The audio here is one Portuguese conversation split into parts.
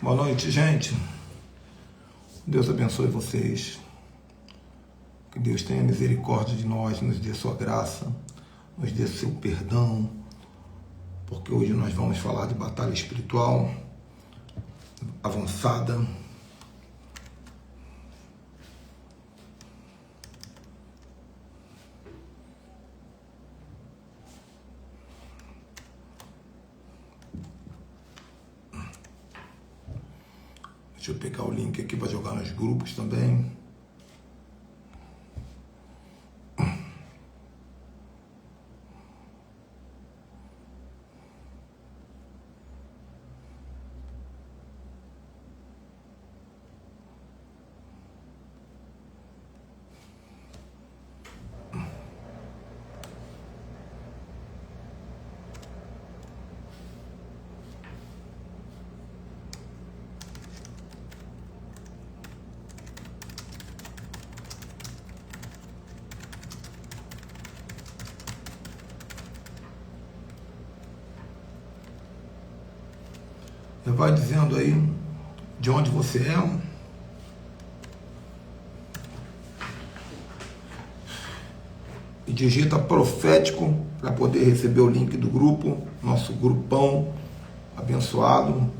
Boa noite, gente. Deus abençoe vocês. Que Deus tenha misericórdia de nós, nos dê sua graça, nos dê seu perdão, porque hoje nós vamos falar de batalha espiritual avançada. Deixa eu pegar o link aqui para jogar nos grupos também. Já vai dizendo aí de onde você é. E digita profético para poder receber o link do grupo, nosso grupão abençoado.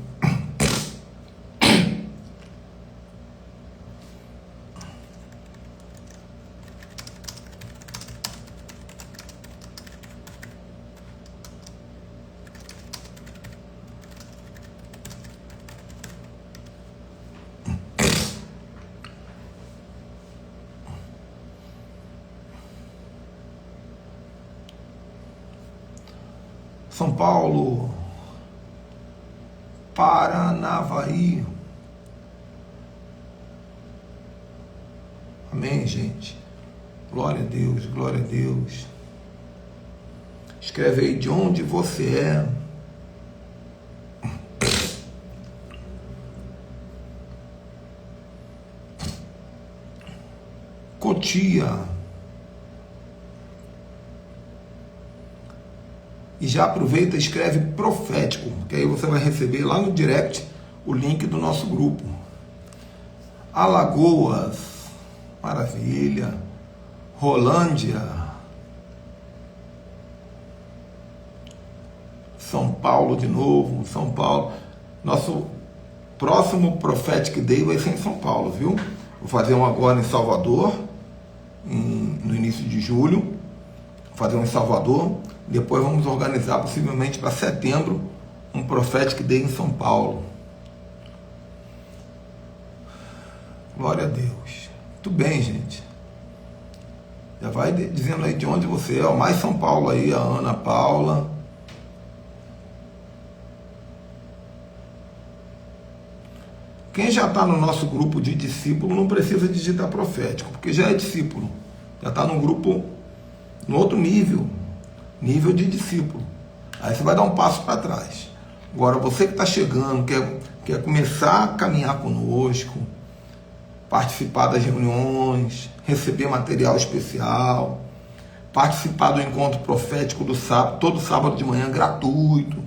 São Paulo, Paranavaí. Amém, gente? Glória a Deus, glória a Deus. Escreve aí de onde você é. Cotia. E já aproveita e escreve profético, que aí você vai receber lá no direct o link do nosso grupo. Alagoas, maravilha. Rolândia. São Paulo de novo, São Paulo. Nosso próximo Prophetic Day vai ser em São Paulo, viu? Vou fazer um agora em Salvador, no início de julho. Vou fazer um em Salvador. Depois vamos organizar, possivelmente para setembro, um Prophetic Day em São Paulo. Glória a Deus. Muito bem, gente. Já vai dizendo aí de onde você é. Mais São Paulo aí, a Ana Paula. Quem já está no nosso grupo de discípulo não precisa digitar profético, porque já é discípulo. Já está no grupo, no outro nível de discípulo. Aí você vai dar um passo para trás. Agora, você que está chegando, quer começar a caminhar conosco, participar das reuniões, receber material especial, participar do encontro profético do sábado, todo sábado de manhã, gratuito.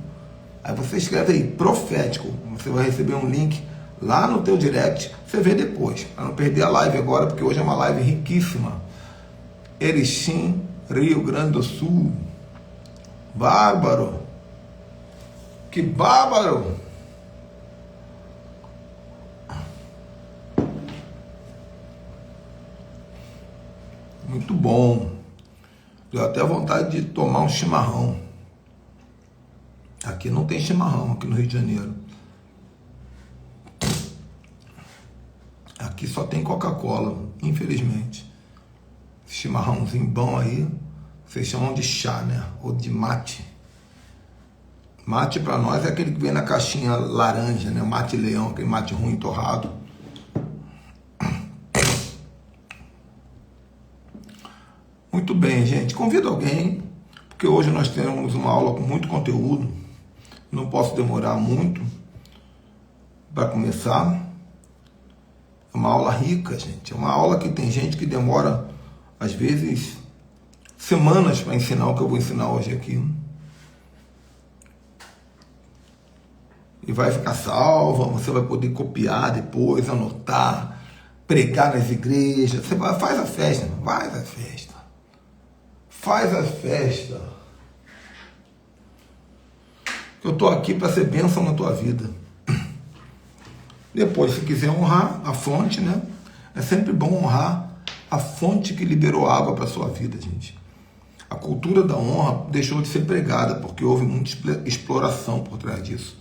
Aí você escreve aí, profético. Você vai receber um link lá no teu direct, você vê depois, para não perder a live agora, porque hoje é uma live riquíssima. Erechim, Rio Grande do Sul. Bárbaro! Que bárbaro! Muito bom. Deu até vontade de tomar um chimarrão. Aqui não tem chimarrão, aqui no Rio de Janeiro. Aqui só tem Coca-Cola, infelizmente. Esse chimarrãozinho bom aí, vocês chamam de chá, né? Ou de mate. Mate para nós é aquele que vem na caixinha laranja, né? Mate leão, aquele mate ruim, torrado. Muito bem, gente. Convido alguém, porque hoje nós temos uma aula com muito conteúdo. Não posso demorar muito para começar. É uma aula rica, gente. É uma aula que tem gente que demora, às vezes, semanas para ensinar o que eu vou ensinar hoje aqui. e vai ficar salva, você vai poder copiar depois, anotar, pregar nas igrejas, você vai, faz a festa, faz a festa. Faz a festa. Eu estou aqui para ser bênção na tua vida. Depois, se quiser honrar a fonte, né? É sempre bom honrar a fonte que liberou água para a sua vida, gente. A cultura da honra deixou de ser pregada, porque houve muita exploração por trás disso.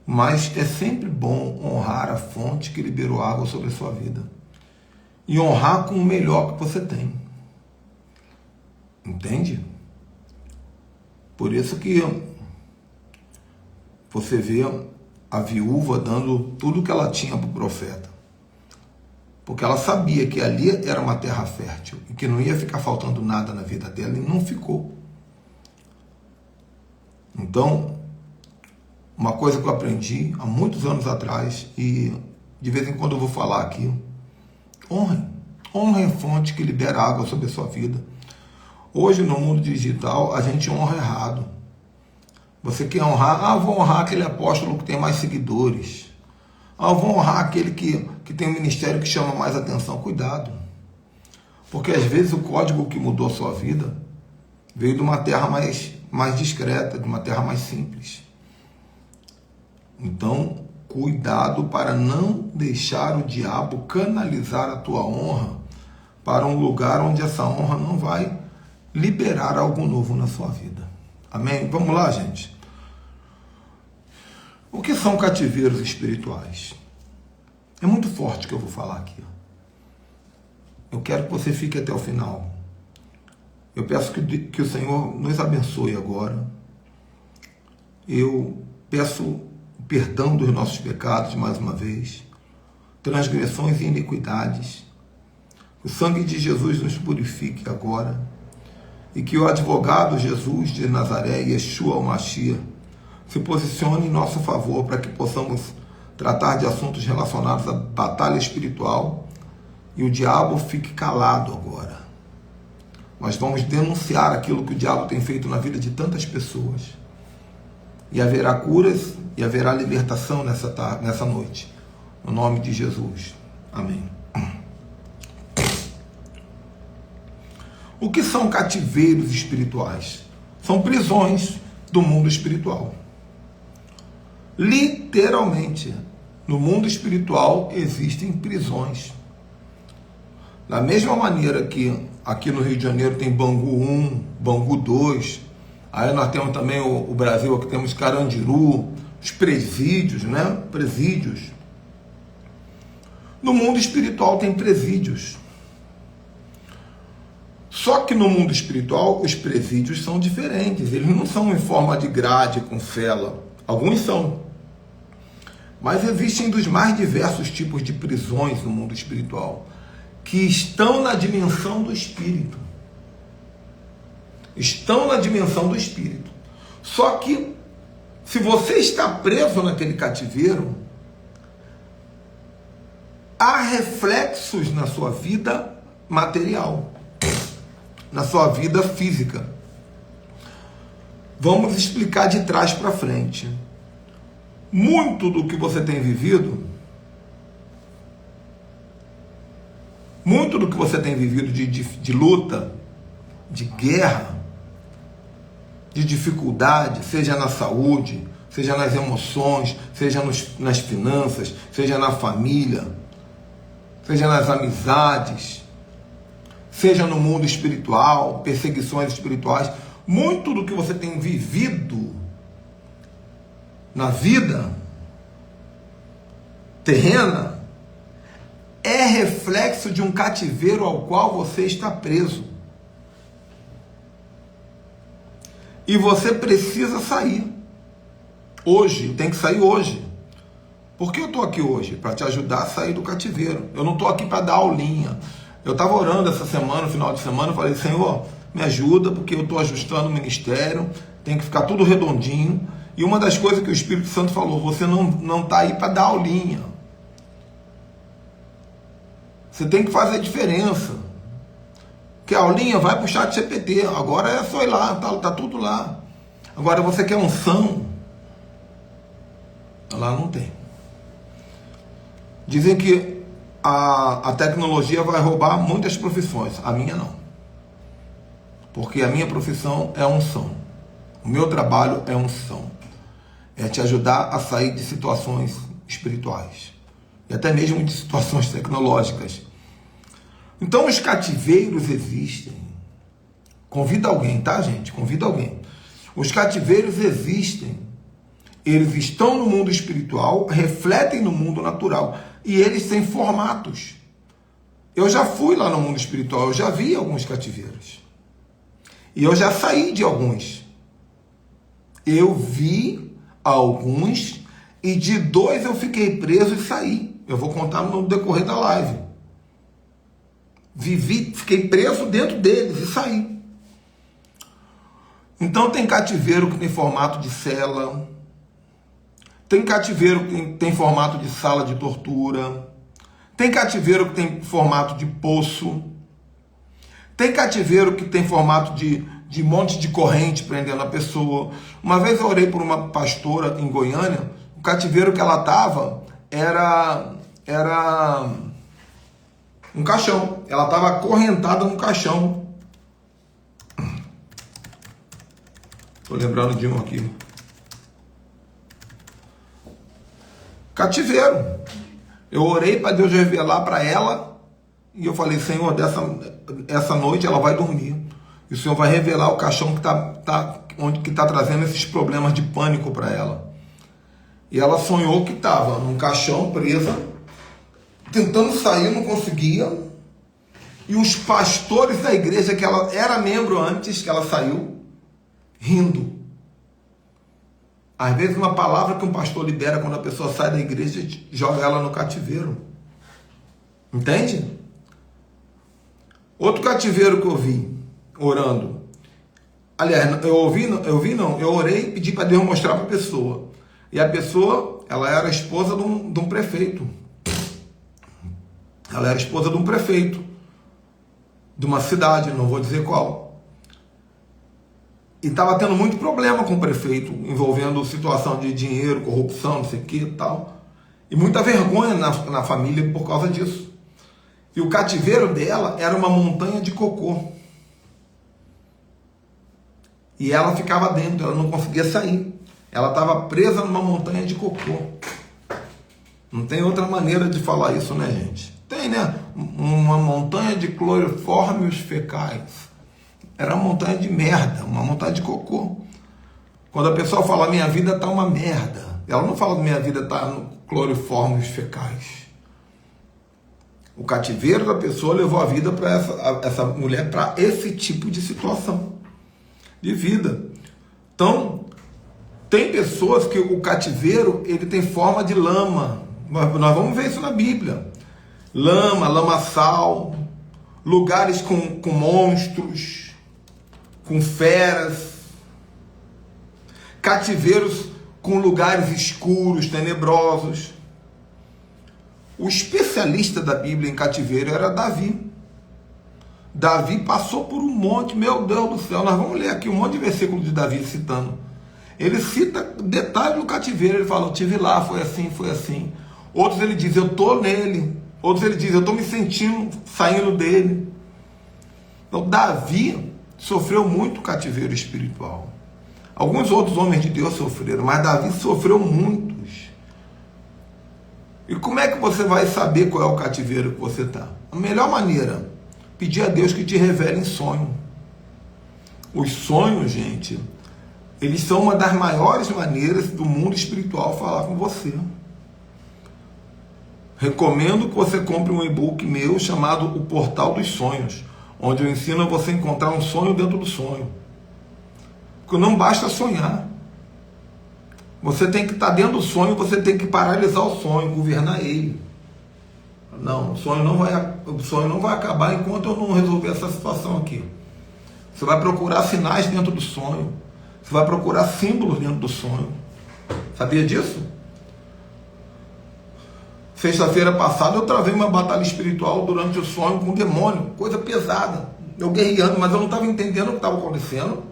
Mas é sempre bom honrar a fonte que liberou água sobre a sua vida. E honrar com o melhor que você tem. Entende? Por isso que você vê a viúva dando tudo que ela tinha para o profeta. Porque ela sabia que ali era uma terra fértil e que não ia ficar faltando nada na vida dela, e não ficou. Então, uma coisa que eu aprendi há muitos anos atrás, e de vez em quando eu vou falar aqui: honrem a fonte que libera água sobre a sua vida. Hoje, no mundo digital, a gente honra errado. Você quer honrar? Vou honrar aquele apóstolo que tem mais seguidores. Vou honrar aquele que tem um ministério que chama mais atenção. Cuidado. Porque às vezes o código que mudou a sua vida veio de uma terra mais discreta, de uma terra mais simples. Então, cuidado para não deixar o diabo canalizar a tua honra para um lugar onde essa honra não vai liberar algo novo na sua vida. Amém? Vamos lá, gente. O que são cativeiros espirituais? É muito forte o que eu vou falar aqui. Eu quero que você fique até o final. Eu peço que o Senhor nos abençoe agora. Eu peço perdão dos nossos pecados mais uma vez, transgressões e iniquidades. O sangue de Jesus nos purifique agora, e que o advogado Jesus de Nazaré, Yeshua o Mashiach, se posicione em nosso favor para que possamos tratar de assuntos relacionados à batalha espiritual e o diabo fique calado agora. Nós vamos denunciar aquilo que o diabo tem feito na vida de tantas pessoas. E haverá curas e haverá libertação nessa noite. No nome de Jesus. Amém. O que são cativeiros espirituais? São prisões do mundo espiritual. Literalmente, no mundo espiritual existem prisões. Da mesma maneira que aqui no Rio de Janeiro tem Bangu 1, Bangu 2, aí nós temos também o Brasil, aqui temos Carandiru, os presídios, né? Presídios. No mundo espiritual tem presídios. Só que no mundo espiritual os presídios são diferentes, eles não são em forma de grade com cela, alguns são. Mas existem dos mais diversos tipos de prisões no mundo espiritual, que estão na dimensão do espírito. Estão na dimensão do espírito. Só que, se você está preso naquele cativeiro, há reflexos na sua vida material, na sua vida física. Vamos explicar de trás para frente. Muito do que você tem vivido, de luta, de guerra, de dificuldade, seja na saúde, seja nas emoções, seja nas finanças, seja na família, seja nas amizades, seja no mundo espiritual, perseguições espirituais, muito do que você tem vivido na vida terrena é reflexo de um cativeiro ao qual você está preso. E você precisa sair. Hoje, tem que sair hoje. Por que eu estou aqui hoje? Para te ajudar a sair do cativeiro. Eu não estou aqui para dar aulinha. Eu estava orando essa semana, no final de semana, eu falei: Senhor, me ajuda, porque eu estou ajustando o ministério, tem que ficar tudo redondinho. E uma das coisas que o Espírito Santo falou: você não está aí para dar aulinha. Você tem que fazer diferença. Que a aulinha vai para o chat GPT. Agora é só ir lá, tá tudo lá. Agora você quer unção. Lá não tem. Dizem que a tecnologia vai roubar muitas profissões. A minha não. Porque a minha profissão é unção. O meu trabalho é unção. É te ajudar a sair de situações espirituais. E até mesmo de situações tecnológicas. Então os cativeiros existem. Convida alguém, tá, gente? Convida alguém. Os cativeiros existem. Eles estão no mundo espiritual, refletem no mundo natural. E eles têm formatos. Eu já fui lá no mundo espiritual, eu já vi alguns cativeiros. E eu já saí de alguns. Eu vi alguns e de 2 eu fiquei preso e saí. Eu vou contar no decorrer da live. Fiquei preso dentro deles e saí. Então tem cativeiro que tem formato de cela. Tem cativeiro que tem formato de sala de tortura. Tem cativeiro que tem formato de poço. Tem cativeiro que tem formato de monte de corrente prendendo a pessoa. Uma vez eu orei por uma pastora em Goiânia. O cativeiro que ela estava era um caixão. Ela estava acorrentada num caixão. Estou lembrando de um aqui. Cativeiro. Eu orei para Deus revelar para ela. E eu falei, Senhor, essa noite ela vai dormir. E o Senhor vai revelar o caixão que está trazendo esses problemas de pânico para ela. E ela sonhou que estava num caixão presa, tentando sair, não conseguia. E os pastores da igreja, que ela era membro antes que ela saiu, rindo. Às vezes uma palavra que um pastor libera quando a pessoa sai da igreja, joga ela no cativeiro. Entende? Outro cativeiro que eu vi, orando. Aliás, eu orei e pedi para Deus mostrar para a pessoa. E a pessoa, ela era esposa de um prefeito. Ela era esposa de um prefeito. De uma cidade, não vou dizer qual. E estava tendo muito problema com o prefeito, envolvendo situação de dinheiro, corrupção, não sei o que e tal. E muita vergonha na família por causa disso. E o cativeiro dela era uma montanha de cocô. E ela ficava dentro, ela não conseguia sair. Ela estava presa numa montanha de cocô. Não tem outra maneira de falar isso, né, gente? Tem, né? Uma montanha de clorofórmios fecais. Era uma montanha de merda, uma montanha de cocô. Quando a pessoa fala, minha vida está uma merda, ela não fala que minha vida está no clorofórmios fecais. O cativeiro da pessoa levou a vida para essa mulher para esse tipo de situação de vida. Então, tem pessoas que o cativeiro ele tem forma de lama. Nós vamos ver isso na Bíblia. Lama, lamaçal, lugares com monstros, com feras, cativeiros com lugares escuros, tenebrosos. O especialista da Bíblia em cativeiro era Davi. Davi passou por um monte, meu Deus do céu, nós vamos ler aqui um monte de versículos de Davi citando. Ele cita detalhes do cativeiro, ele fala, eu estive lá, foi assim, foi assim. Outros ele diz, eu estou nele. Outros ele diz, eu estou me sentindo saindo dele. Então Davi sofreu muito cativeiro espiritual. Alguns outros homens de Deus sofreram, mas Davi sofreu muitos. E como é que você vai saber qual é o cativeiro que você está? A melhor maneira, pedir a Deus que te revele em sonho. Os sonhos, gente, eles são uma das maiores maneiras do mundo espiritual falar com você. Recomendo que você compre um e-book meu chamado O Portal dos Sonhos, onde eu ensino a você a encontrar um sonho dentro do sonho. Porque não basta sonhar. Você tem que estar dentro do sonho, você tem que paralisar o sonho, governar ele. Não, o sonho não vai acabar enquanto eu não resolver essa situação aqui. Você vai procurar sinais dentro do sonho. Você vai procurar símbolos dentro do sonho. Sabia disso? Sexta-feira passada eu travei uma batalha espiritual durante o sonho com um demônio. Coisa pesada. Eu guerreando, mas eu não estava entendendo o que estava acontecendo.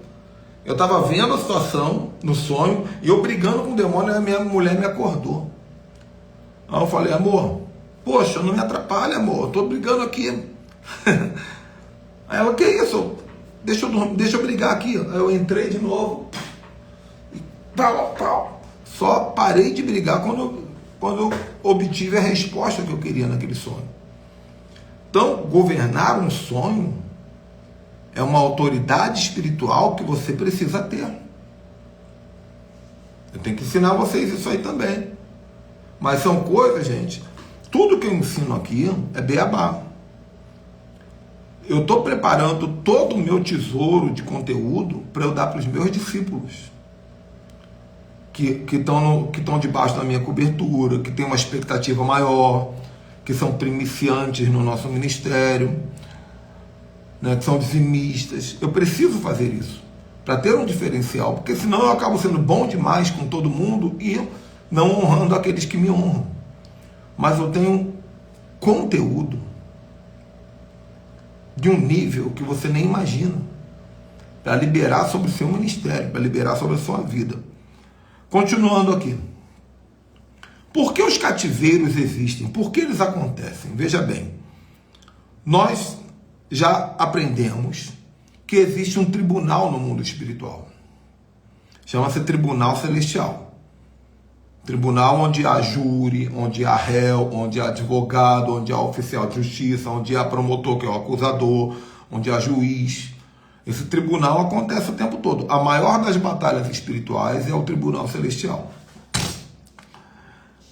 Eu estava vendo a situação no sonho e eu brigando com o demônio e a minha mulher me acordou. Aí eu falei, amor, poxa, não me atrapalha, amor, eu estou brigando aqui. Aí ela, que isso? Deixa eu brigar aqui. Aí eu entrei de novo. E pau. Só parei de brigar quando eu obtive a resposta que eu queria naquele sonho. Então, governar um sonho é uma autoridade espiritual que você precisa ter. Eu tenho que ensinar vocês isso aí também. Mas são coisas, gente, tudo que eu ensino aqui é beabá. Eu estou preparando todo o meu tesouro de conteúdo para eu dar para os meus discípulos. Que estão debaixo da minha cobertura, que tem uma expectativa maior, que são primiciantes no nosso ministério, né, que são dizimistas. Eu preciso fazer isso para ter um diferencial, porque senão eu acabo sendo bom demais com todo mundo e não honrando aqueles que me honram. Mas eu tenho conteúdo de um nível que você nem imagina para liberar sobre o seu ministério, para liberar sobre a sua vida. Continuando aqui. Por que os cativeiros existem? Por que eles acontecem? Veja bem, nós já aprendemos que existe um tribunal no mundo espiritual. Chama-se Tribunal Celestial. Tribunal onde há júri, onde há réu, onde há advogado, onde há oficial de justiça, onde há promotor, que é o acusador, onde há juiz. Esse tribunal acontece o tempo todo. A maior das batalhas espirituais é o Tribunal Celestial.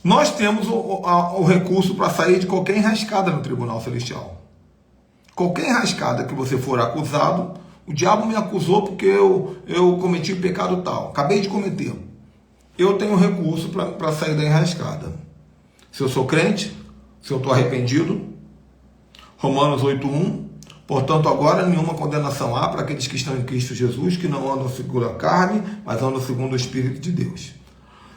Nós temos o recurso para sair de qualquer enrascada no Tribunal Celestial. Qualquer enrascada que você for acusado, o diabo me acusou porque eu cometi o pecado tal. Acabei de cometer. Eu tenho recurso para sair da enrascada. Se eu sou crente, se eu estou arrependido, Romanos 8:1, portanto agora nenhuma condenação há para aqueles que estão em Cristo Jesus, que não andam segundo a carne, mas andam segundo o Espírito de Deus.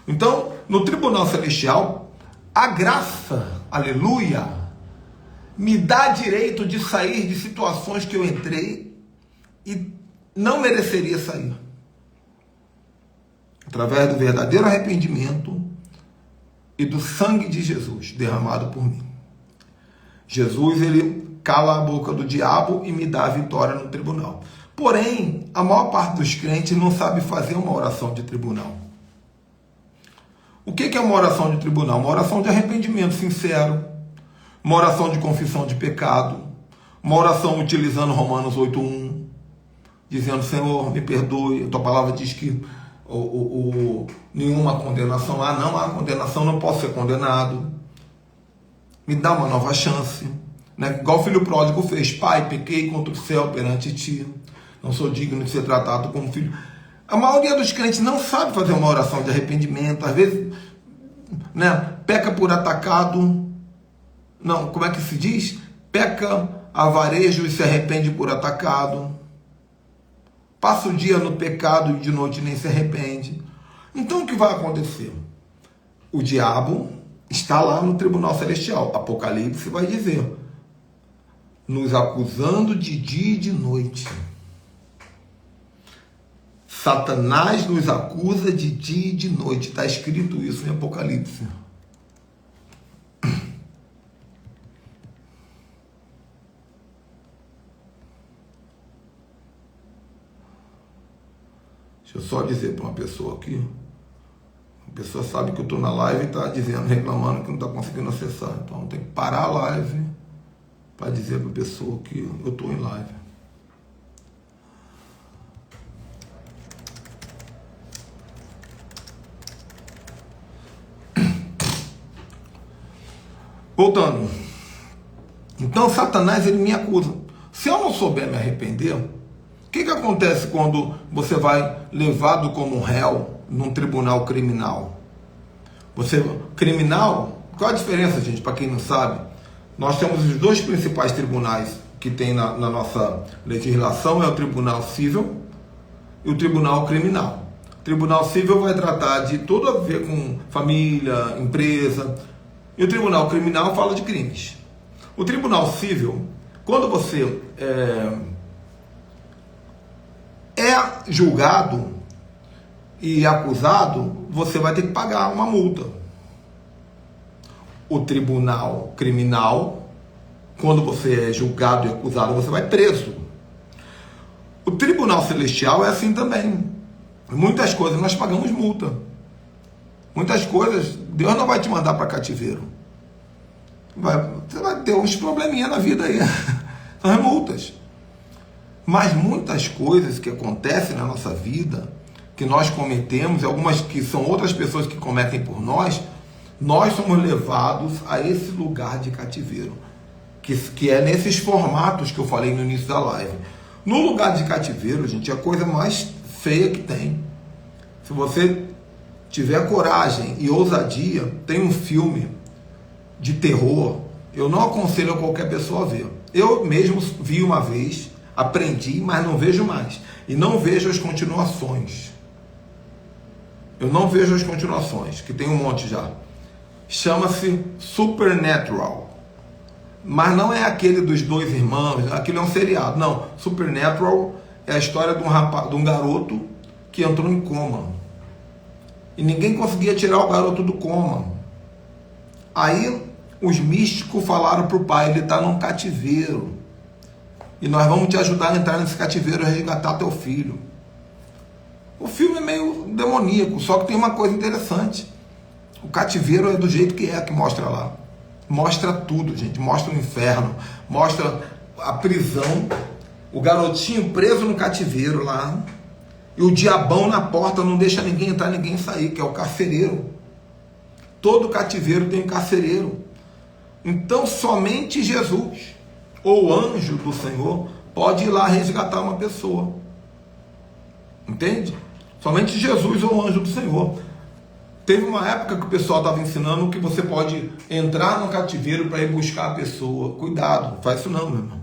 Então, no Tribunal Celestial, a graça, aleluia, me dá direito de sair de situações que eu entrei e não mereceria sair. Através do verdadeiro arrependimento e do sangue de Jesus derramado por mim. Jesus, ele cala a boca do diabo e me dá a vitória no tribunal. Porém, a maior parte dos crentes não sabe fazer uma oração de tribunal. O que é uma oração de tribunal? Uma oração de arrependimento sincero, uma oração de confissão de pecado, uma oração utilizando Romanos 8:1, dizendo, Senhor, me perdoe, a tua palavra diz que nenhuma condenação há, não há condenação, não posso ser condenado, me dá uma nova chance, né? Igual o filho pródigo fez, pai, pequei contra o céu perante ti, não sou digno de ser tratado como filho. A maioria dos crentes não sabe fazer uma oração de arrependimento, às vezes, né, peca por atacado, não, como é que se diz? Peca a varejo e se arrepende por atacado. Passa o dia no pecado e de noite nem se arrepende. Então o que vai acontecer? O diabo está lá no Tribunal Celestial. Apocalipse vai dizer, nos acusando de dia e de noite. Satanás nos acusa de dia e de noite. Está escrito isso em Apocalipse. Deixa eu só dizer para uma pessoa aqui. A pessoa sabe que eu estou na live e está dizendo, reclamando que não está conseguindo acessar. Então tem que parar a live para dizer para a pessoa que eu estou em live. Voltando. Então Satanás, ele me acusa. Se eu não souber me arrepender, o que acontece quando você vai levado como réu num tribunal criminal? Criminal, qual a diferença, gente, para quem não sabe? Nós temos os dois principais tribunais que tem na nossa legislação, é o Tribunal Civil e o Tribunal Criminal. O Tribunal Civil vai tratar de tudo a ver com família, empresa, e o Tribunal Criminal fala de crimes. O Tribunal Civil, quando você julgado e acusado, você vai ter que pagar uma multa. O tribunal criminal, quando você é julgado e acusado, você vai preso. O tribunal celestial é assim também. Muitas coisas nós pagamos multa. Muitas coisas Deus não vai te mandar para cativeiro. Você vai ter uns probleminha na vida aí. São as multas. Mas muitas coisas que acontecem na nossa vida, que nós cometemos, algumas que são outras pessoas que cometem por nós, nós somos levados a esse lugar de cativeiro, que é nesses formatos que eu falei no início da live. No lugar de cativeiro, gente, é a coisa mais feia que tem. Se você tiver coragem e ousadia, tem um filme de terror, eu não aconselho a qualquer pessoa a ver. Eu mesmo vi uma vez, aprendi, mas não vejo mais. E não vejo as continuações. Eu não vejo as continuações, que tem um monte já. Chama-se Supernatural. Mas não é aquele dos dois irmãos, aquele é um seriado. Não, Supernatural é a história de um garoto que entrou em coma. E ninguém conseguia tirar o garoto do coma. Aí os místicos falaram para o pai, ele está num cativeiro. E nós vamos te ajudar a entrar nesse cativeiro e resgatar teu filho. O filme é meio demoníaco, só que tem uma coisa interessante. O cativeiro é do jeito que mostra lá. Mostra tudo, gente. Mostra o inferno, mostra a prisão, o garotinho preso no cativeiro lá, e o diabão na porta não deixa ninguém entrar, ninguém sair, que é o carcereiro. Todo cativeiro tem um carcereiro. Então somente Jesus, ou anjo do Senhor, pode ir lá resgatar uma pessoa. Entende? Somente Jesus ou anjo do Senhor. Teve uma época que o pessoal estava ensinando que você pode entrar no cativeiro para ir buscar a pessoa. Cuidado, não faz isso não, meu irmão.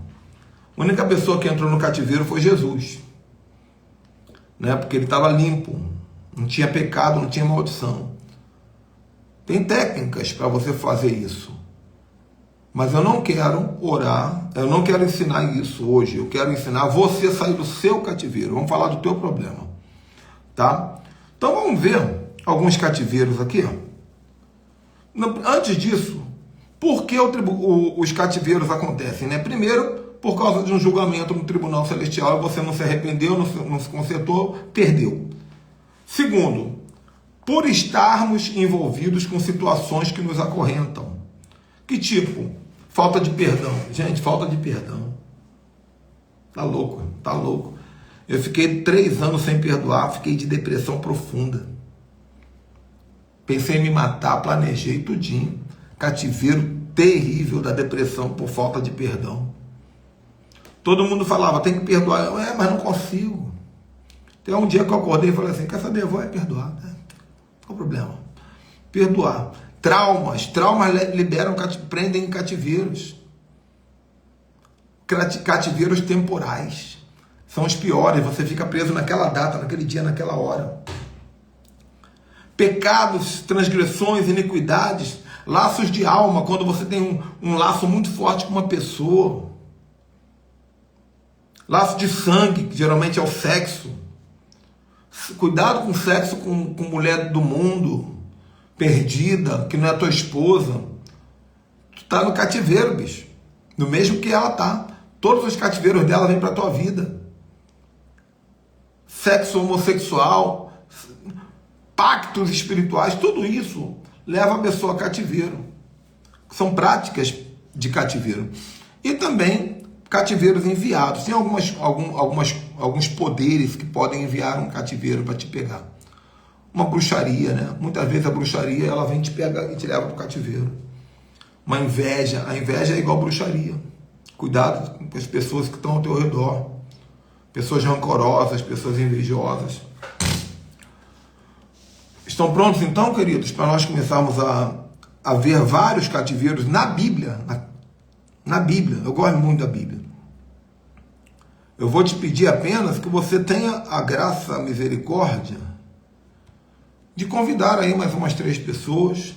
A única pessoa que entrou no cativeiro foi Jesus. Né? Porque ele estava limpo. Não tinha pecado, não tinha maldição. Tem técnicas para você fazer isso. Mas eu não quero orar, eu não quero ensinar isso hoje. Eu quero ensinar você a sair do seu cativeiro. Vamos falar do teu problema. Tá? Então vamos ver alguns cativeiros aqui. Antes disso, por que os cativeiros acontecem? Né? Primeiro, por causa de um julgamento no tribunal celestial, você não se arrependeu, não se consertou, perdeu. Segundo, por estarmos envolvidos com situações que nos acorrentam. Que tipo? Falta de perdão. Gente, falta de perdão. Tá louco, tá louco. Eu fiquei 3 anos sem perdoar, fiquei de depressão profunda. Pensei em me matar, planejei tudinho. Cativeiro terrível da depressão por falta de perdão. Todo mundo falava, tem que perdoar. Mas não consigo. Tem um dia que eu acordei e falei assim, quer saber, eu vou perdoar. Qual o problema? Perdoar. Traumas liberam, prendem em cativeiros. Cativeiros temporais. São os piores, você fica preso naquela data, naquele dia, naquela hora. Pecados, transgressões, iniquidades, laços de alma, quando você tem um laço muito forte com uma pessoa. Laço de sangue, que geralmente é o sexo. Cuidado com o sexo com mulher do mundo, perdida, que não é a tua esposa. Tu tá no cativeiro, bicho. No mesmo que ela tá. Todos os cativeiros dela vêm pra tua vida. Sexo homossexual, pactos espirituais, tudo isso leva a pessoa a cativeiro. São práticas de cativeiro. E também cativeiros enviados. Tem alguns poderes que podem enviar um cativeiro para te pegar. Uma bruxaria, né? Muitas vezes a bruxaria ela vem te pegar e te leva para o cativeiro. Uma inveja. A inveja é igual bruxaria. Cuidado com as pessoas que estão ao teu redor. Pessoas rancorosas, pessoas invejosas. Estão prontos então, queridos, para nós começarmos a ver vários cativeiros na Bíblia? Na Bíblia. Eu gosto muito da Bíblia. Eu vou te pedir apenas que você tenha a graça, a misericórdia de convidar aí mais umas 3 pessoas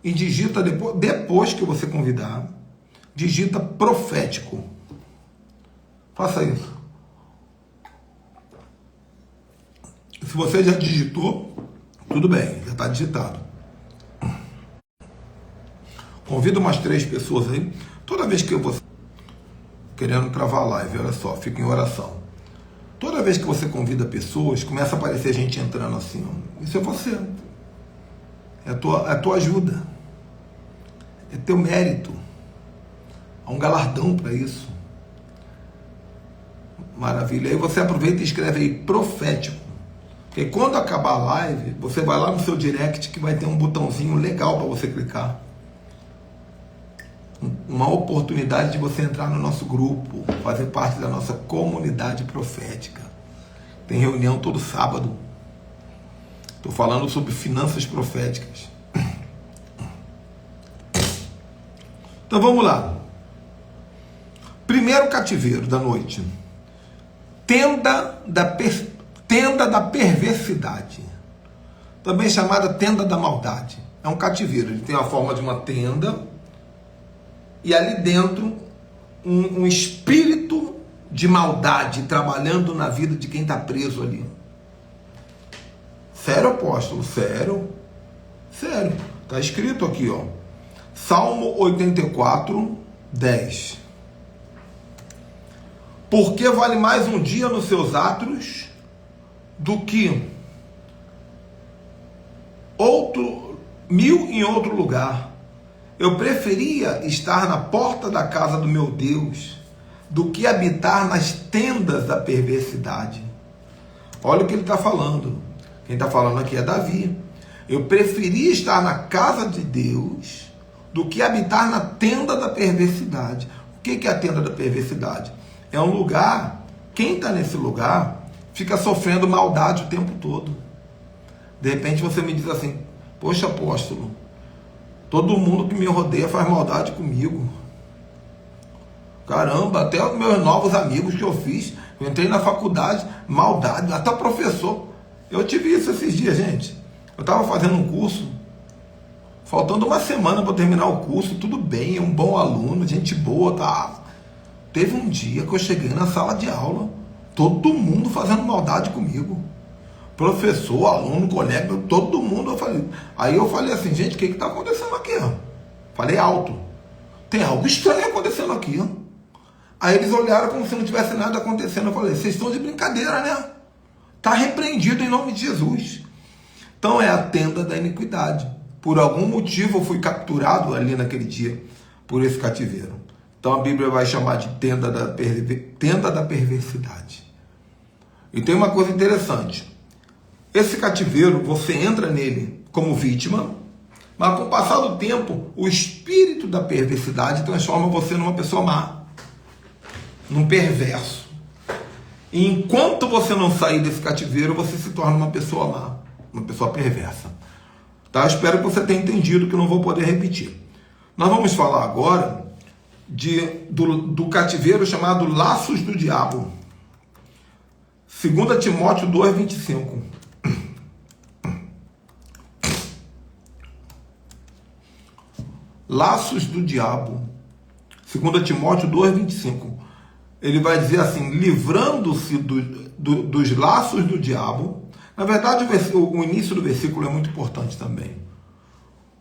e digita depois que você convidar, digita profético. Faça isso. Se você já digitou, tudo bem, já está digitado. Convido umas 3 pessoas aí. Toda vez que eu vou querendo travar a live, olha só, fica em oração. Toda vez que você convida pessoas, começa a aparecer gente entrando assim. Ó. Isso é você. É a tua ajuda. É teu mérito. Há um galardão para isso. Maravilha. Aí você aproveita e escreve aí profético. Porque quando acabar a live, você vai lá no seu direct que vai ter um botãozinho legal para você clicar. Uma oportunidade de você entrar no nosso grupo, fazer parte da nossa comunidade profética. Tem reunião todo sábado. Estou falando sobre finanças proféticas. Então vamos lá. Primeiro cativeiro da noite. Tenda da perversidade. Também chamada tenda da maldade. É um cativeiro. Ele tem a forma de uma tenda. E ali dentro, um espírito de maldade trabalhando na vida de quem está preso ali. Sério, apóstolo? Sério? Sério. Está escrito aqui, ó. Salmo 84, 10. Porque vale mais um dia nos seus átrios do que 1000 em outro lugar. Eu preferia estar na porta da casa do meu Deus do que habitar nas tendas da perversidade. Olha o que ele está falando. Quem está falando aqui é Davi. Eu preferia estar na casa de Deus do que habitar na tenda da perversidade. O que é a tenda da perversidade? É um lugar, quem está nesse lugar fica sofrendo maldade o tempo todo. De repente você me diz assim, poxa apóstolo, todo mundo que me rodeia faz maldade comigo. Caramba, até os meus novos amigos que eu fiz, eu entrei na faculdade, maldade, até o professor. Eu tive isso esses dias, gente. Eu estava fazendo um curso, faltando uma semana para terminar o curso, tudo bem, um bom aluno, gente boa, tá? Teve um dia que eu cheguei na sala de aula, todo mundo fazendo maldade comigo. Professor, aluno, colega, todo mundo. Aí eu falei assim, gente, o que está acontecendo aqui? Falei alto. Tem algo estranho acontecendo aqui. Aí eles olharam como se não tivesse nada acontecendo. Eu falei, vocês estão de brincadeira, né? Está repreendido em nome de Jesus. Então é a tenda da iniquidade. Por algum motivo eu fui capturado ali naquele dia por esse cativeiro. Então a Bíblia vai chamar de tenda da perversidade. E tem uma coisa interessante. Esse cativeiro, você entra nele como vítima, mas com o passar do tempo, o espírito da perversidade transforma você numa pessoa má, num perverso. E enquanto você não sair desse cativeiro, você se torna uma pessoa má, uma pessoa perversa. Tá? Espero que você tenha entendido, que eu não vou poder repetir. Nós vamos falar agora do cativeiro chamado Laços do Diabo. 2 Timóteo 2, 25. Laços do diabo. 2 Timóteo 2, 25. Ele vai dizer assim, livrando-se dos laços do diabo. Na verdade, o início do versículo é muito importante também.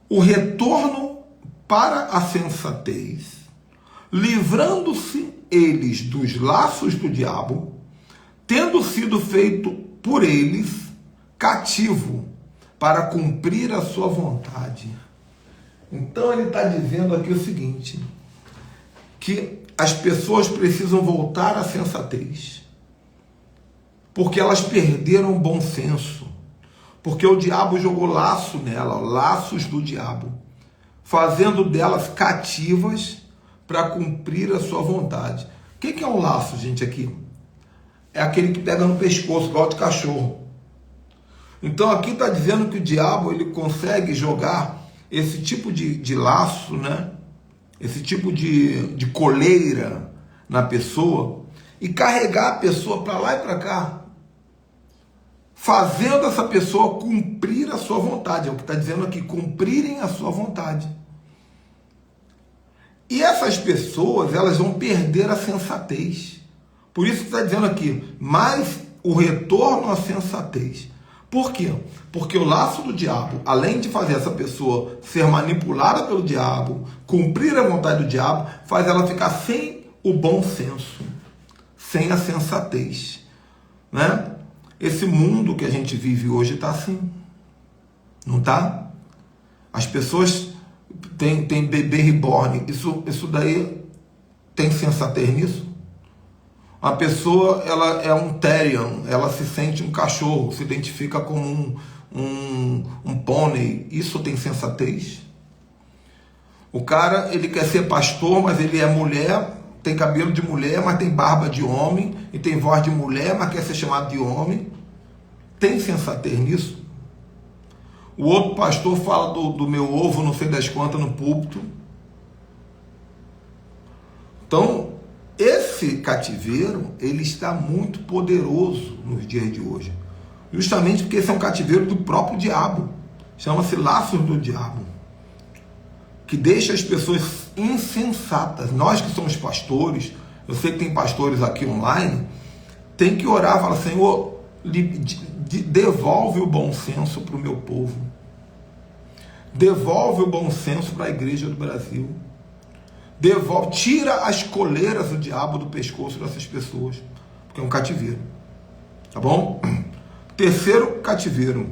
O retorno para a sensatez, livrando-se eles dos laços do diabo, tendo sido feito por eles cativo para cumprir a sua vontade. Então ele está dizendo aqui o seguinte, que as pessoas precisam voltar à sensatez, porque elas perderam o bom senso, porque o diabo jogou laço nela, laços do diabo, fazendo delas cativas para cumprir a sua vontade. O que é um laço, gente, aqui? É aquele que pega no pescoço, igual de cachorro. Então aqui está dizendo que o diabo ele consegue jogar esse tipo de laço, né? Esse tipo de coleira na pessoa e carregar a pessoa para lá e para cá, fazendo essa pessoa cumprir a sua vontade. É o que está dizendo aqui, cumprirem a sua vontade. E essas pessoas, elas vão perder a sensatez. Por isso que está dizendo aqui, mas o retorno à sensatez. Por quê? Porque o laço do diabo, além de fazer essa pessoa ser manipulada pelo diabo, cumprir a vontade do diabo, faz ela ficar sem o bom senso, sem a sensatez, né? Esse mundo que a gente vive hoje está assim, não está? As pessoas têm bebê reborn, isso daí tem sensatez nisso? A pessoa, ela é um terrier, ela se sente um cachorro, se identifica como um pônei, isso tem sensatez? O cara, ele quer ser pastor, mas ele é mulher, tem cabelo de mulher, mas tem barba de homem, e tem voz de mulher, mas quer ser chamado de homem. Tem sensatez nisso? O outro pastor fala do meu ovo, não sei das quantas, no púlpito. Então, esse cativeiro, ele está muito poderoso nos dias de hoje. Justamente porque esse é um cativeiro do próprio diabo. Chama-se laços do diabo. Que deixa as pessoas insensatas. Nós que somos pastores, eu sei que tem pastores aqui online, tem que orar e falar, Senhor, devolve o bom senso para o meu povo. Devolve o bom senso para a igreja do Brasil. Devolve, tira as coleiras do diabo do pescoço dessas pessoas, porque é um cativeiro, tá bom? Terceiro cativeiro,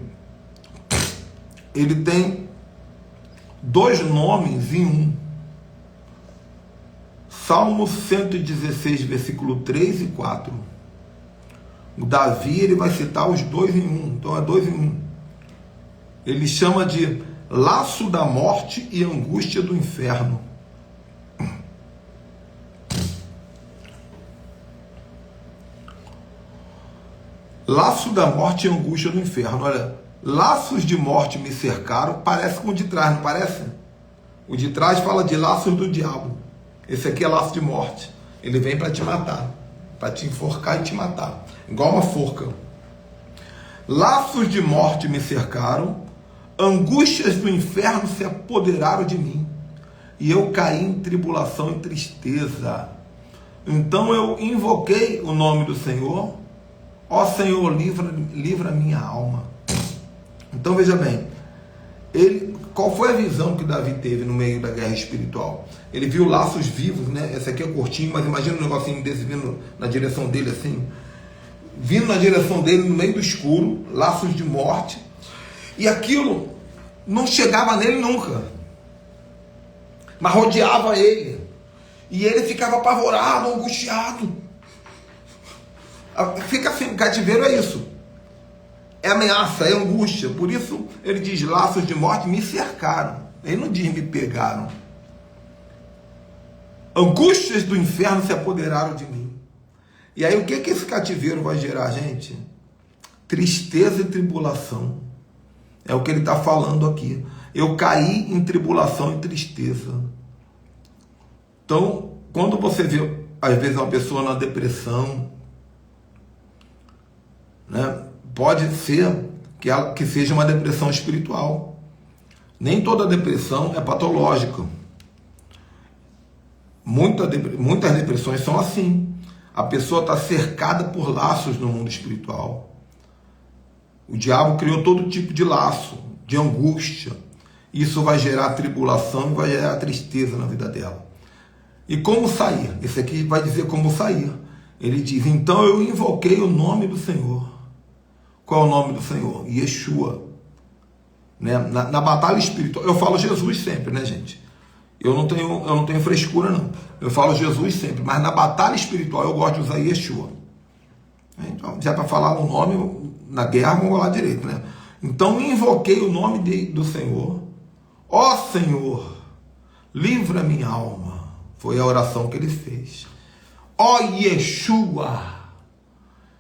ele tem dois nomes em um. Salmo 116, versículo 3 e 4. O Davi, ele vai citar os dois em um, então é dois em um. Ele chama de laço da morte e angústia do inferno. Laço da morte e angústia do inferno. Olha, laços de morte me cercaram, parece com o de trás, não parece? O de trás fala de laços do diabo. Esse aqui é laço de morte. Ele vem para te matar, para te enforcar e te matar, igual uma forca. Laços de morte me cercaram, angústias do inferno se apoderaram de mim, e eu caí em tribulação e tristeza. Então eu invoquei o nome do Senhor. Ó Senhor, livra minha alma. Então veja bem, qual foi a visão que Davi teve no meio da guerra espiritual? Ele viu laços vivos, né? Esse aqui é curtinho, mas imagina um negocinho desse vindo na direção dele assim, vindo na direção dele no meio do escuro, laços de morte, e aquilo não chegava nele nunca, mas rodeava ele, e ele ficava apavorado, angustiado. Fica assim, cativeiro é isso, é ameaça, é angústia. Por isso ele diz, laços de morte me cercaram. Ele não diz me pegaram. Angústias do inferno se apoderaram de mim. E aí o que esse cativeiro vai gerar, gente? Tristeza e tribulação. É o que ele está falando aqui. Eu caí em tribulação e tristeza. Então, quando você vê, às vezes, uma pessoa na depressão, né, pode ser que seja uma depressão espiritual. Nem toda depressão é patológica. Muitas depressões são assim. A pessoa está cercada por laços no mundo espiritual. O diabo criou todo tipo de laço, de angústia. Isso vai gerar tribulação e vai gerar tristeza na vida dela. E como sair? Esse aqui vai dizer como sair. Ele diz, então eu invoquei o nome do Senhor. Qual é o nome do Senhor? Yeshua. Né? Na batalha espiritual, eu falo Jesus sempre, né, gente? Eu não tenho frescura, não. Eu falo Jesus sempre, mas na batalha espiritual eu gosto de usar Yeshua. Então, já para falar o nome, na guerra, vamos falar direito, né? Então, invoquei o nome do Senhor. Ó Senhor, livra minha alma. Foi a oração que ele fez. Ó Yeshua,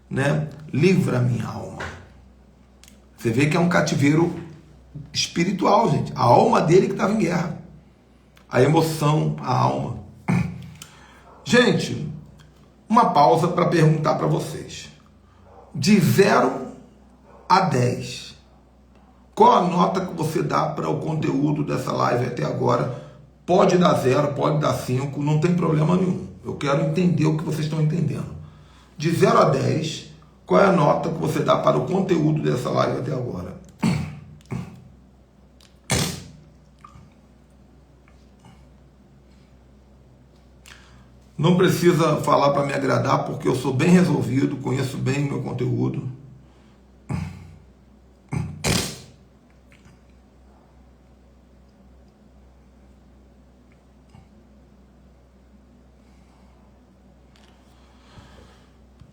né? Livra minha alma. Você vê que é um cativeiro espiritual, gente. A alma dele que estava em guerra. A emoção, a alma. Gente, uma pausa para perguntar para vocês. De 0 a 10, qual a nota que você dá para o conteúdo dessa live até agora? Pode dar 0, pode dar 5, não tem problema nenhum. Eu quero entender o que vocês estão entendendo. De 0 a 10, Qual é a nota que você dá para o conteúdo dessa live até agora? Não precisa falar para me agradar, porque eu sou bem resolvido, conheço bem o meu conteúdo.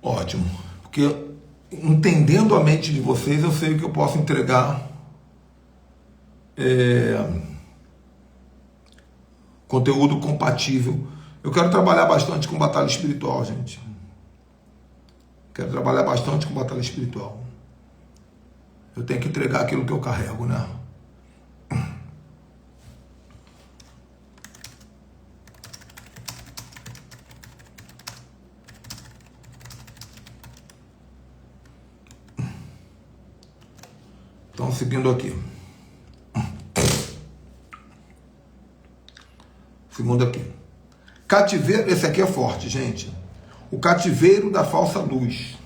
Ótimo, porque entendendo a mente de vocês, eu sei o que eu posso entregar conteúdo compatível. Eu quero trabalhar bastante com batalha espiritual, gente. Quero trabalhar bastante com batalha espiritual. Eu tenho que entregar aquilo que eu carrego, né? Então, seguindo aqui. Segundo aqui. Cativeiro, esse aqui é forte, gente. O cativeiro da falsa luz.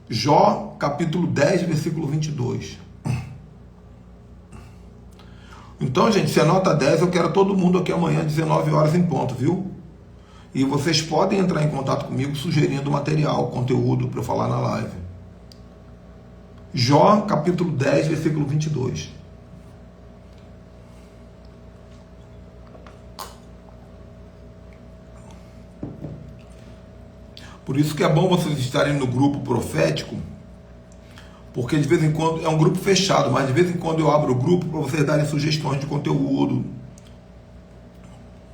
Jó, capítulo 10, versículo 22. Então, gente, se é nota 10, eu quero todo mundo aqui amanhã, 19 horas em ponto, viu? E vocês podem entrar em contato comigo sugerindo material, conteúdo para eu falar na live. Jó, capítulo 10, versículo 22. Por isso que é bom vocês estarem no grupo profético, porque de vez em quando, é um grupo fechado, mas de vez em quando eu abro o grupo para vocês darem sugestões de conteúdo.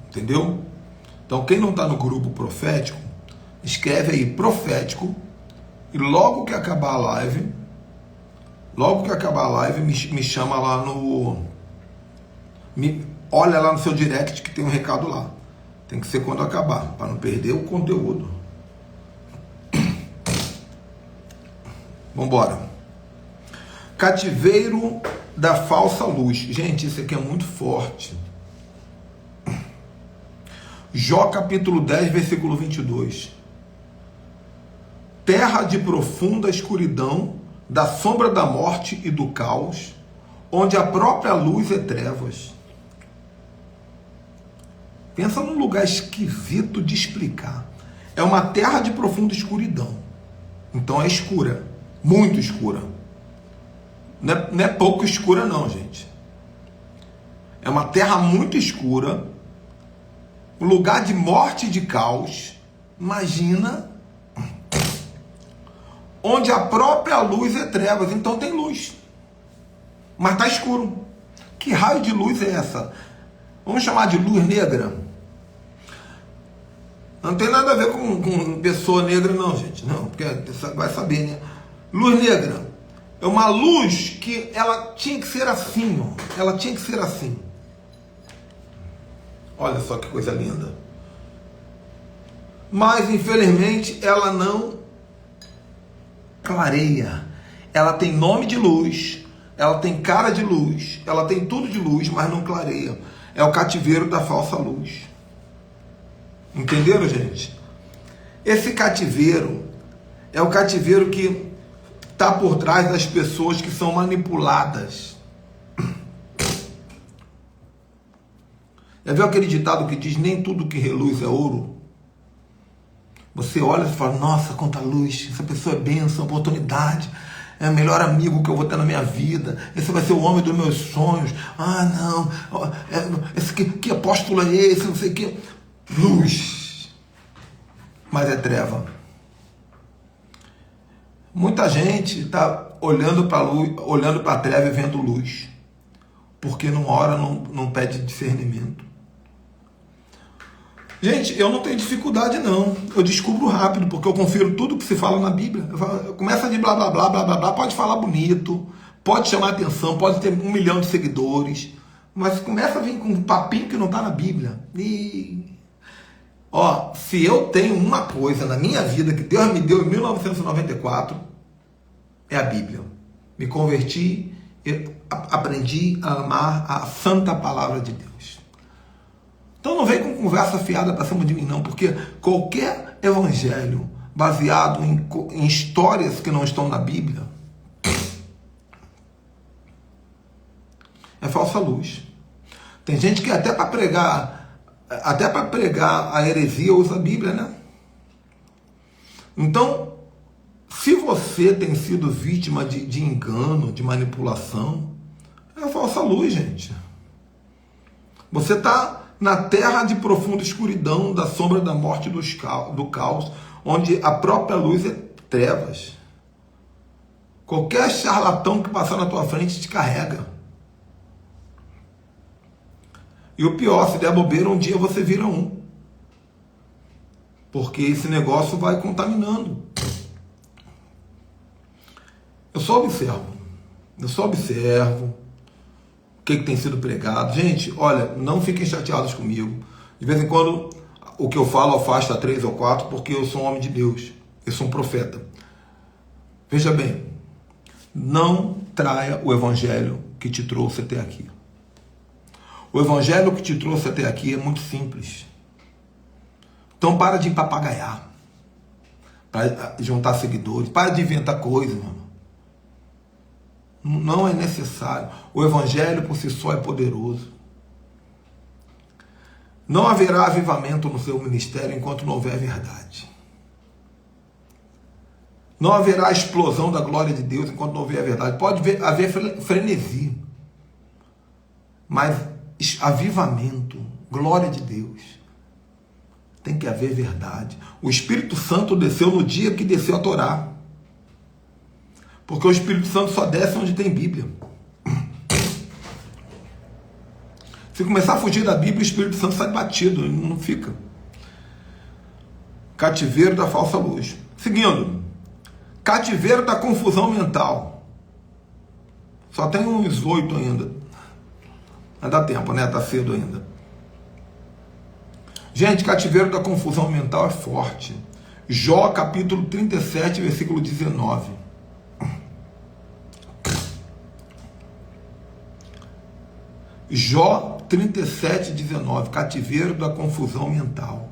Entendeu? Então quem não está no grupo profético, escreve aí profético, e logo que acabar a live, me chama lá olha lá no seu direct que tem um recado lá. Tem que ser quando acabar, para não perder o conteúdo. Vamos embora. Cativeiro da falsa luz. Gente, isso aqui é muito forte. Jó capítulo 10, versículo 22. Terra de profunda escuridão, da sombra da morte e do caos, onde a própria luz é trevas. Pensa num lugar esquisito de explicar. É uma terra de profunda escuridão. Então é escura. Muito escura. Não é pouco escura não, gente. É uma terra muito escura. Um lugar de morte e de caos. Imagina. Onde a própria luz é trevas. Então tem luz. Mas está escuro. Que raio de luz é essa? Vamos chamar de luz negra? Não tem nada a ver com pessoa negra não, gente. Não, porque vai saber, né? Luz negra é uma luz que ela tinha que ser assim, ó. Ela tinha que ser assim. Olha só que coisa linda. Mas, infelizmente, ela não clareia. Ela tem nome de luz, ela tem cara de luz, ela tem tudo de luz, mas não clareia. É o cativeiro da falsa luz. Entenderam, gente? Esse cativeiro é o cativeiro que está por trás das pessoas que são manipuladas. Já viu aquele ditado que diz: nem tudo que reluz é ouro? Você olha e fala: nossa, quanta luz, essa pessoa é bênção, oportunidade, é o melhor amigo que eu vou ter na minha vida, esse vai ser o homem dos meus sonhos. Ah, não, esse que apóstolo é esse, não sei o que. Luz, mas é treva. Muita gente está olhando para a luz, olhando para a treva e vendo luz, porque não ora, não pede discernimento. Gente, eu não tenho dificuldade não, eu descubro rápido, porque eu confiro tudo que se fala na Bíblia. Eu começo de blá blá blá blá blá blá, pode falar bonito, pode chamar atenção, pode ter 1 milhão de seguidores, mas começa a vir com um papinho que não está na Bíblia. E ó, se eu tenho uma coisa na minha vida que Deus me deu em 1994, é a Bíblia. Me converti, aprendi a amar a santa palavra de Deus. Então não vem com conversa fiada para cima de mim não, porque qualquer evangelho baseado em histórias que não estão na Bíblia, é falsa luz. Tem gente que até para pregar a heresia usa a Bíblia, né? Então, se você tem sido vítima de engano, de manipulação, é falsa luz, gente. Você está na terra de profunda escuridão, da sombra da morte do caos, onde a própria luz é trevas. Qualquer charlatão que passar na tua frente te carrega. E o pior, se der bobeira, um dia você vira um. Porque esse negócio vai contaminando. Eu só observo o que tem sido pregado. Gente, olha, não fiquem chateados comigo. De vez em quando, o que eu falo afasta 3 ou 4, porque eu sou um homem de Deus. Eu sou um profeta. Veja bem, não traia o evangelho que te trouxe até aqui. O evangelho que te trouxe até aqui é muito simples. Então para de papagaiar, para juntar seguidores, para de inventar coisas, mano. Não é necessário. O evangelho por si só é poderoso. Não haverá avivamento no seu ministério enquanto não houver verdade. Não haverá explosão da glória de Deus enquanto não houver a verdade. Pode haver frenesi, mas avivamento, glória de Deus, tem que haver verdade. O Espírito Santo desceu no dia que desceu a Torá. Porque o Espírito Santo só desce onde tem Bíblia. Se começar a fugir da Bíblia, o Espírito Santo sai batido, ele não fica. Cativeiro da falsa luz. Seguindo. Cativeiro da confusão mental. Só tem uns 8 ainda. Mas dá tempo, né? Tá cedo ainda. Gente, cativeiro da confusão mental é forte. Jó, capítulo 37, versículo 19. Jó 37, 19. Cativeiro da confusão mental.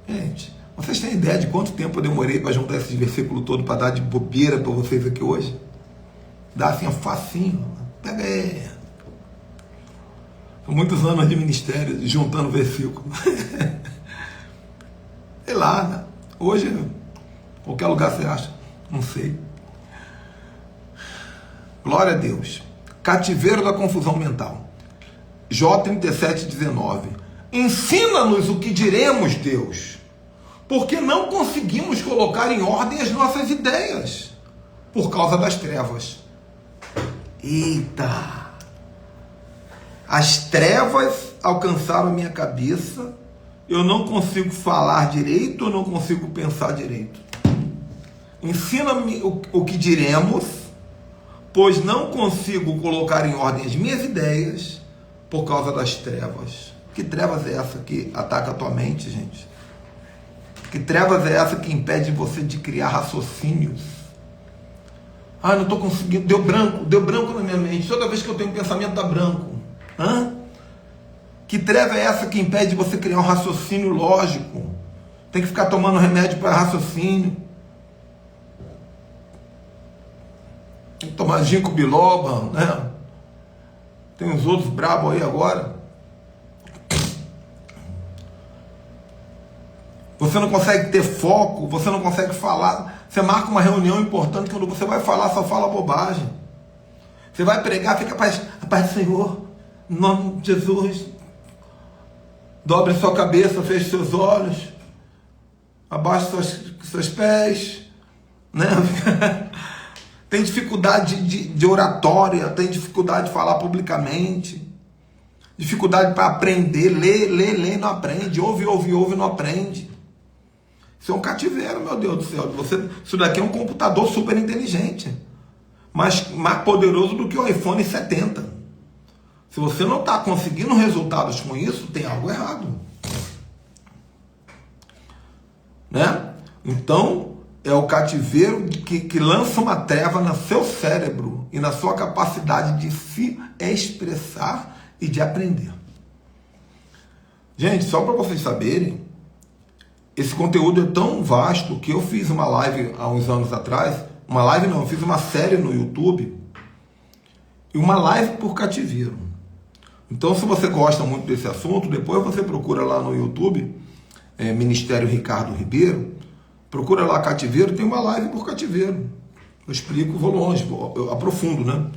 Gente, vocês têm ideia de quanto tempo eu demorei para juntar esse versículo todo para dar de bobeira para vocês aqui hoje? Dá assim, facinho. Pega aí. São muitos anos de ministério juntando versículo. Sei lá, né? Hoje, qualquer lugar você acha. Não sei. Glória a Deus. Cativeiro da confusão mental. Jó 37, 19. Ensina-nos o que diremos, Deus, porque não conseguimos colocar em ordem as nossas ideias, por causa das trevas. Eita! As trevas alcançaram a minha cabeça, eu não consigo falar direito, eu não consigo pensar direito. Ensina-me o que diremos, pois não consigo colocar em ordem as minhas ideias, por causa das trevas. Que trevas é essa que ataca a tua mente, gente? Que trevas é essa que impede você de criar raciocínios? Ah, não estou conseguindo, deu branco na minha mente. Toda vez que eu tenho um pensamento dá branco. Hã? Que treva é essa que impede você criar um raciocínio lógico? Tem que ficar tomando remédio para raciocínio. Tem que tomar ginkgo biloba, né? Tem uns outros brabos aí agora. Você não consegue ter foco, você não consegue falar. Você marca uma reunião importante, quando você vai falar, só fala bobagem. Você vai pregar, fica a paz do Senhor, em nome de Jesus. Dobre sua cabeça, feche seus olhos, abaixe seus pés, né? Tem dificuldade de oratória, tem dificuldade de falar publicamente, dificuldade para aprender, lê, não aprende, ouve, não aprende. Isso é um cativeiro, meu Deus do céu. Isso daqui é um computador super inteligente, mas mais poderoso do que o iPhone 70. Se você não está conseguindo resultados com isso, tem algo errado. Né? Então, é o cativeiro que lança uma treva no seu cérebro e na sua capacidade de se expressar e de aprender. Gente, só para vocês saberem, esse conteúdo é tão vasto que eu fiz uma live há uns anos atrás, uma live não, eu fiz uma série no YouTube, e uma live por cativeiro. Então, se você gosta muito desse assunto, depois você procura lá no YouTube, Ministério Ricardo Ribeiro, procura lá cativeiro, tem uma live por cativeiro. Eu explico, vou longe, eu aprofundo, né?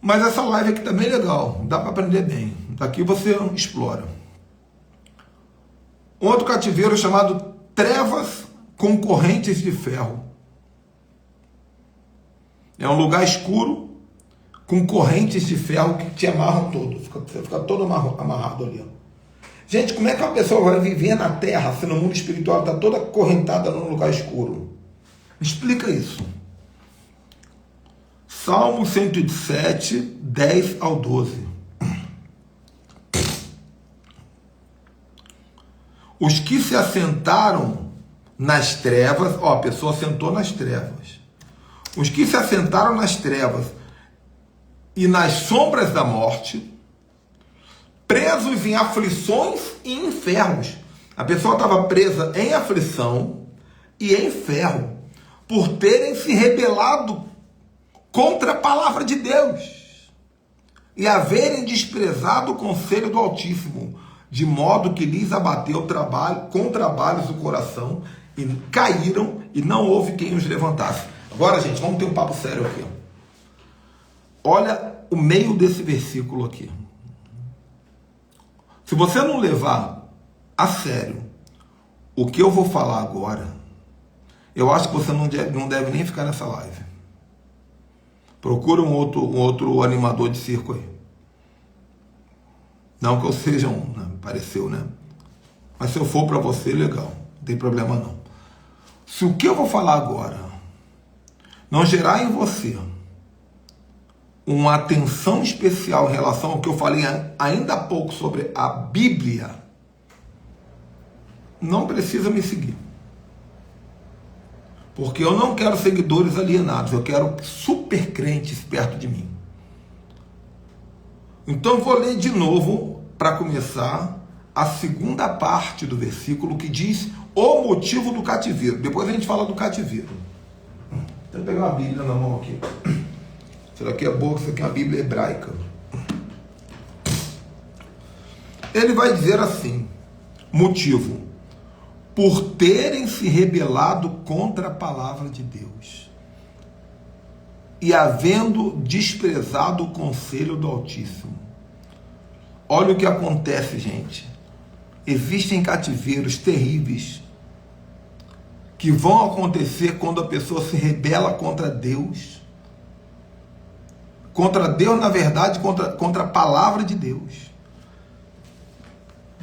Mas essa live aqui também é legal, dá para aprender bem. Daqui você explora. Outro cativeiro chamado Trevas com Correntes de Ferro. É um lugar escuro com correntes de ferro que te amarram todo. Você fica todo amarrado ali. Gente, como é que uma pessoa vai viver na Terra se no mundo espiritual está toda acorrentada num lugar escuro? Explica isso. Salmo 107, 10 ao 12. Os que se assentaram nas trevas, a pessoa sentou nas trevas. Os que se assentaram nas trevas e nas sombras da morte, presos em aflições e em ferros. A pessoa estava presa em aflição e em ferro, por terem se rebelado contra a palavra de Deus e haverem desprezado o conselho do Altíssimo, de modo que lhes abateu com trabalhos do coração, e caíram, e não houve quem os levantasse. Agora, gente, vamos ter um papo sério aqui. Olha o meio desse versículo aqui. Se você não levar a sério o que eu vou falar agora, eu acho que você não deve nem ficar nessa live. Procura um outro animador de circo aí. Não que eu seja um, né? Pareceu, né? Mas se eu for para você, legal. Não tem problema não. Se o que eu vou falar agora não gerar em você uma atenção especial em relação ao que eu falei ainda há pouco sobre a Bíblia, não precisa me seguir. Porque eu não quero seguidores alienados, eu quero super crentes perto de mim. Então eu vou ler de novo, para começar, a segunda parte do versículo que diz o motivo do cativeiro. Depois a gente fala do cativeiro. Deixa eu pegar uma Bíblia na mão aqui. Isso daqui é boa, isso aqui é uma Bíblia hebraica. Ele vai dizer assim, motivo: por terem se rebelado contra a palavra de Deus e havendo desprezado o conselho do Altíssimo. Olha o que acontece, gente. Existem cativeiros terríveis que vão acontecer quando a pessoa se rebela contra Deus. Contra Deus, na verdade, contra a palavra de Deus.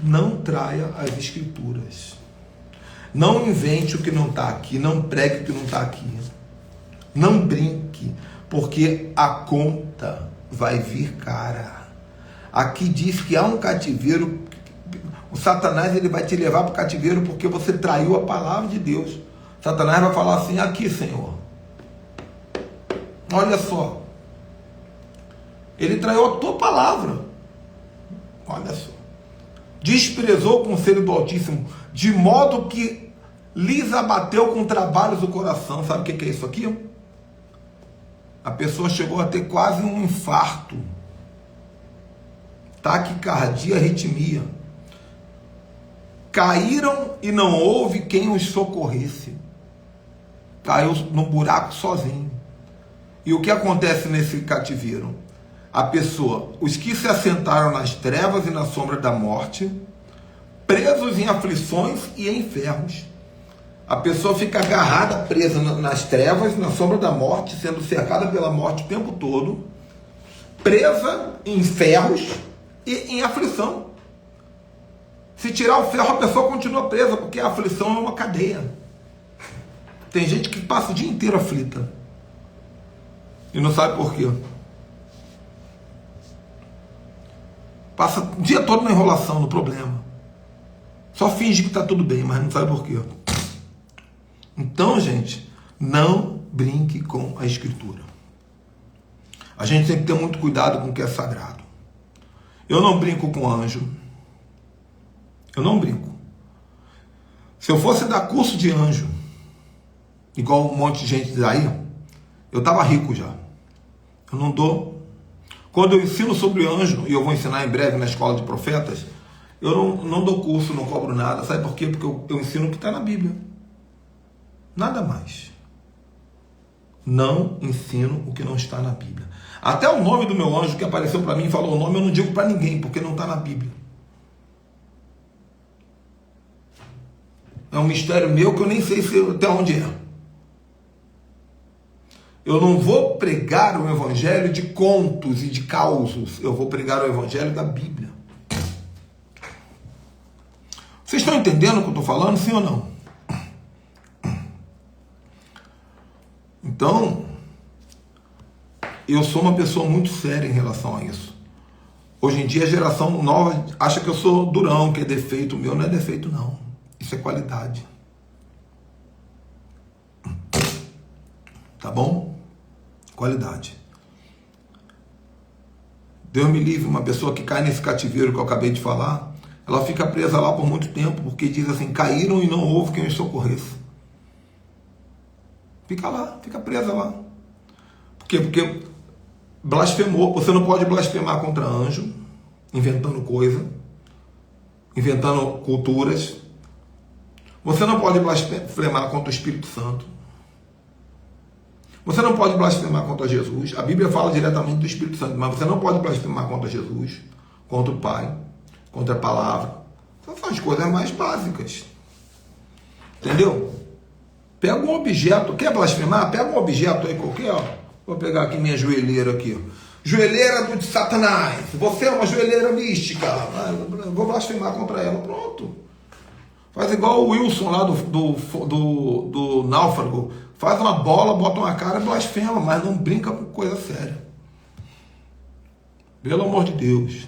Não traia as Escrituras. Não invente o que não está aqui. Não pregue o que não está aqui. Não brinque, porque a conta vai vir cara. Aqui diz que há um cativeiro. O Satanás ele vai te levar para o cativeiro porque você traiu a palavra de Deus. Satanás vai falar assim: aqui, Senhor, olha só, ele traiu a tua palavra, olha só, desprezou o conselho do Altíssimo, de modo que lhes abateu com trabalhos do coração. Sabe o que é isso aqui? A pessoa chegou a ter quase um infarto, taquicardia, arritmia. Caíram e não houve quem os socorresse. Caiu no buraco sozinho. E o que acontece nesse cativeiro? A pessoa, os que se assentaram nas trevas e na sombra da morte, presos em aflições e em ferros. A pessoa fica agarrada, presa nas trevas, na sombra da morte, sendo cercada pela morte o tempo todo, presa em ferros e em aflição. Se tirar o ferro, a pessoa continua presa, porque a aflição é uma cadeia. Tem gente que passa o dia inteiro aflita e não sabe por quê. Passa o dia todo na enrolação, no problema. Só finge que está tudo bem, mas não sabe por quê. Então, gente, não brinque com a Escritura. A gente tem que ter muito cuidado com o que é sagrado. Eu não brinco com anjo. Eu não brinco. Se eu fosse dar curso de anjo, igual um monte de gente diz aí, eu estava rico já. Eu não dou. Quando eu ensino sobre anjo, e eu vou ensinar em breve na escola de profetas, eu não dou curso, não cobro nada. Sabe por quê? Porque eu ensino o que está na Bíblia. Nada mais. Não ensino o que não está na Bíblia. Até o nome do meu anjo que apareceu para mim e falou o nome, eu não digo para ninguém, porque não está na Bíblia. É um mistério meu que eu nem sei até onde é. Eu não vou pregar o evangelho de contos e de causos. Eu vou pregar o evangelho da Bíblia. Vocês estão entendendo o que eu estou falando, sim ou não? Então, eu sou uma pessoa muito séria em relação a isso. Hoje em dia a geração nova acha que eu sou durão, que é defeito. O meu não é defeito, não. Isso é qualidade. Tá bom? Qualidade. Deus me livre, uma pessoa que cai nesse cativeiro que eu acabei de falar, ela fica presa lá por muito tempo, porque diz assim, caíram e não houve quem os socorresse. Fica lá, fica presa lá. Por quê? Porque blasfemou. Você não pode blasfemar contra anjo, inventando coisa, inventando culturas. Você não pode blasfemar contra o Espírito Santo. Você não pode blasfemar contra Jesus. A Bíblia fala diretamente do Espírito Santo, mas você não pode blasfemar contra Jesus, contra o Pai, contra a palavra. Essas são as coisas mais básicas. Entendeu? Pega um objeto, quer blasfemar? Pega um objeto aí qualquer, ó. Vou pegar aqui minha joelheira aqui, ó. Joelheira de Satanás. Você é uma joelheira mística. Vou blasfemar contra ela. Pronto. Faz igual o Wilson lá do Náufrago. Faz uma bola, bota uma cara e blasfema, mas não brinca com coisa séria. Pelo amor de Deus.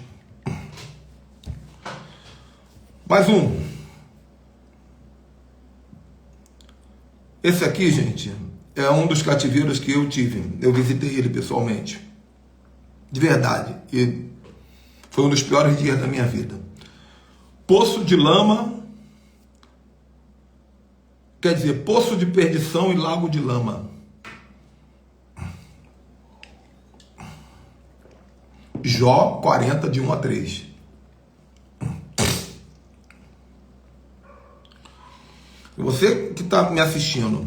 Mais um. Esse aqui, gente, é um dos cativeiros que eu tive. Eu visitei ele pessoalmente. De verdade. E foi um dos piores dias da minha vida. Poço de lama. Quer dizer, poço de perdição e lago de lama. Jó 40, de 1 a 3. Você que está me assistindo,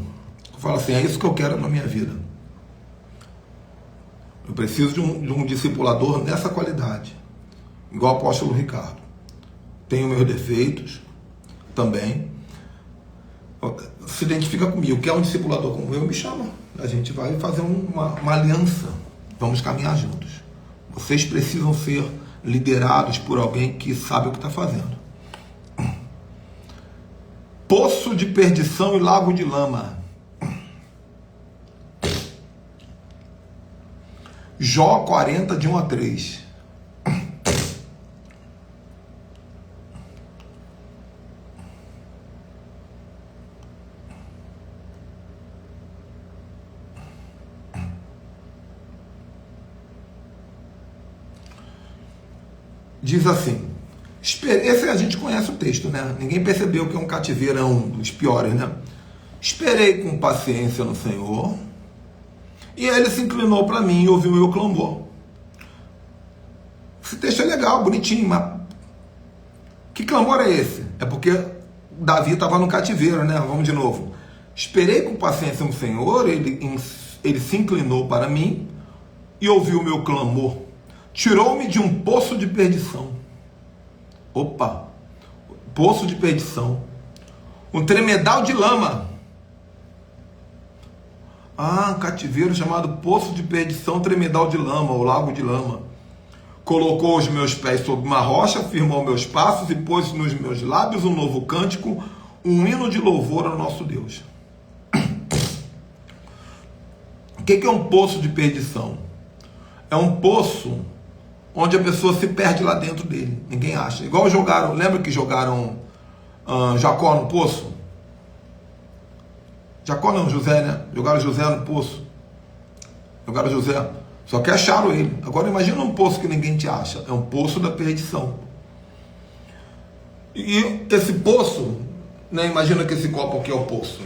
fala assim, é isso que eu quero na minha vida. Eu preciso de um discipulador nessa qualidade. Igual o apóstolo Ricardo. Tenho meus defeitos também. Se identifica comigo, quer um discipulador como eu, me chama. A gente vai fazer uma aliança. Vamos caminhar juntos. Vocês precisam ser liderados por alguém que sabe o que está fazendo. Poço de perdição e lago de lama. Jó 40, de 1 a 3. Diz assim, esse a gente conhece o texto, né? Ninguém percebeu que é um cativeirão dos piores, né? Esperei com paciência no Senhor, e ele se inclinou para mim e ouviu o meu clamor. Esse texto é legal, bonitinho, mas que clamor é esse? É porque Davi estava no cativeiro, né? Vamos de novo. Esperei com paciência no Senhor, ele se inclinou para mim e ouviu o meu clamor. Tirou-me de um poço de perdição. Opa! Poço de perdição. Um tremedal de lama. Um cativeiro chamado Poço de Perdição, Tremedal de Lama, ou Lago de Lama. Colocou os meus pés sobre uma rocha, firmou meus passos e pôs nos meus lábios um novo cântico, um hino de louvor ao nosso Deus. O que é um poço de perdição? É um poço onde a pessoa se perde lá dentro dele. Ninguém acha. Igual jogaram, lembra que jogaram Jacó no poço? Jacó não, José, né? Jogaram José no poço. Jogaram José. Só que acharam ele. Agora imagina um poço que ninguém te acha. É um poço da perdição. E esse poço né, imagina que esse copo aqui é o poço.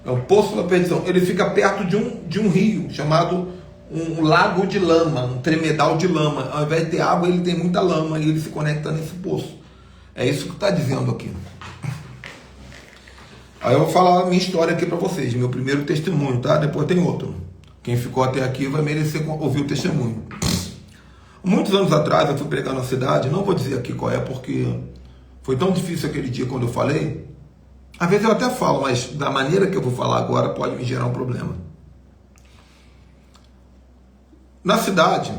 É o poço da perdição. Ele fica perto de um rio chamado um lago de lama, um tremedal de lama. Ao invés de ter água, ele tem muita lama e ele se conecta nesse poço. É isso que está dizendo aqui. Aí eu vou falar a minha história aqui para vocês, meu primeiro testemunho, tá? Depois tem outro. Quem ficou até aqui vai merecer ouvir o testemunho. Muitos anos atrás eu fui pregar na cidade, não vou dizer aqui qual é, porque foi tão difícil aquele dia quando eu falei. Às vezes eu até falo, mas da maneira que eu vou falar agora pode me gerar um problema. Na cidade,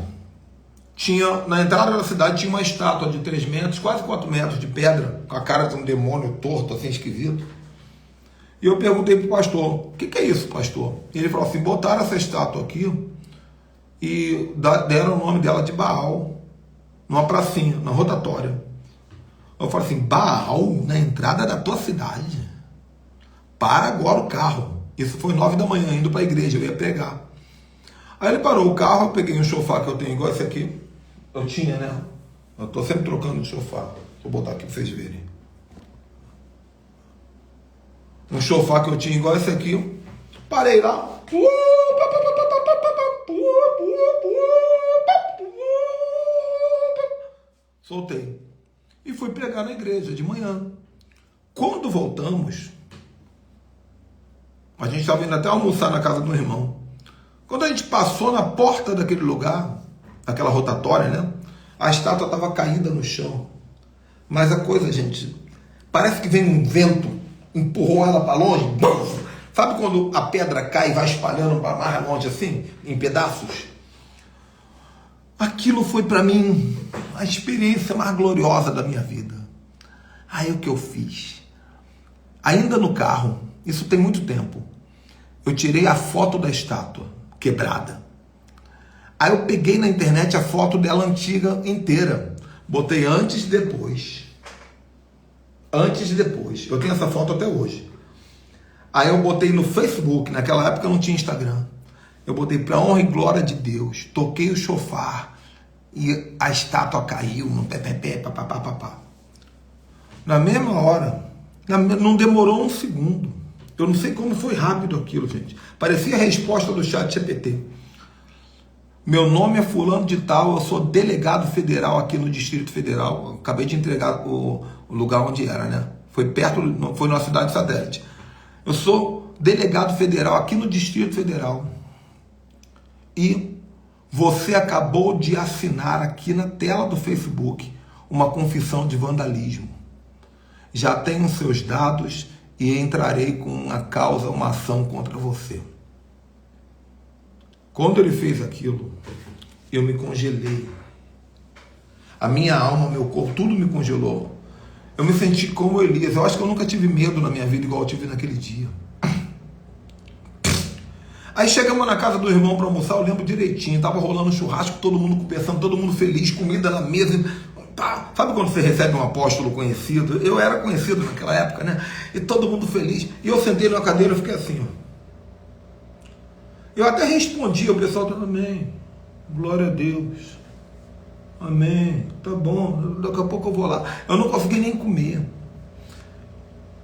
na entrada da cidade tinha uma estátua de 3 metros, quase 4 metros de pedra, com a cara de um demônio torto, assim, esquisito. E eu perguntei para o pastor, o que é isso, pastor? E ele falou assim, botaram essa estátua aqui e deram o nome dela de Baal, numa pracinha, na rotatória. Eu falei assim, Baal na entrada da tua cidade? Para agora o carro. Isso foi 9 da manhã, indo para a igreja, eu ia pregar. Aí ele parou o carro, eu peguei um sofá que eu tenho igual esse aqui. Eu tinha, né? Eu estou sempre trocando de sofá. Vou botar aqui para vocês verem. Um sofá que eu tinha igual esse aqui. Parei lá. Soltei. E fui pregar na igreja de manhã. Quando voltamos, a gente estava indo até almoçar na casa do irmão. Quando a gente passou na porta daquele lugar, aquela rotatória, né? A estátua estava caída no chão. Mas a coisa, gente, parece que vem um vento, empurrou ela para longe. Sabe quando a pedra cai e vai espalhando para mais longe assim, em pedaços? Aquilo foi para mim a experiência mais gloriosa da minha vida. Aí o que eu fiz? Ainda no carro, isso tem muito tempo, eu tirei a foto da estátua quebrada. Aí eu peguei na internet a foto dela antiga inteira. Botei antes e depois. Antes e depois. Eu tenho essa foto até hoje. Aí eu botei no Facebook, naquela época eu não tinha Instagram. Eu botei para honra e glória de Deus. Toquei o chofar e a estátua caiu no pé, papapá. Na mesma hora, não demorou um segundo. Eu não sei como foi rápido aquilo, gente. Parecia a resposta do chat GPT. Meu nome é fulano de tal, eu sou delegado federal aqui no Distrito Federal. Eu acabei de entregar o lugar onde era, né? Foi perto, foi numa cidade satélite. Eu sou delegado federal aqui no Distrito Federal. E você acabou de assinar aqui na tela do Facebook uma confissão de vandalismo. Já tenho seus dados e entrarei com uma ação contra você. Quando ele fez aquilo, eu me congelei. A minha alma, meu corpo, tudo me congelou. Eu me senti como Elias. Eu acho que eu nunca tive medo na minha vida igual eu tive naquele dia. Aí chegamos na casa do irmão para almoçar, eu lembro direitinho. Tava rolando um churrasco, todo mundo conversando, todo mundo feliz, comida na mesa. Sabe quando você recebe um apóstolo conhecido? Eu era conhecido naquela época, né? E todo mundo feliz. E eu sentei numa cadeira e fiquei assim, ó. Eu até respondi, o pessoal estava, amém, glória a Deus, amém, tá bom, daqui a pouco eu vou lá. Eu não consegui nem comer.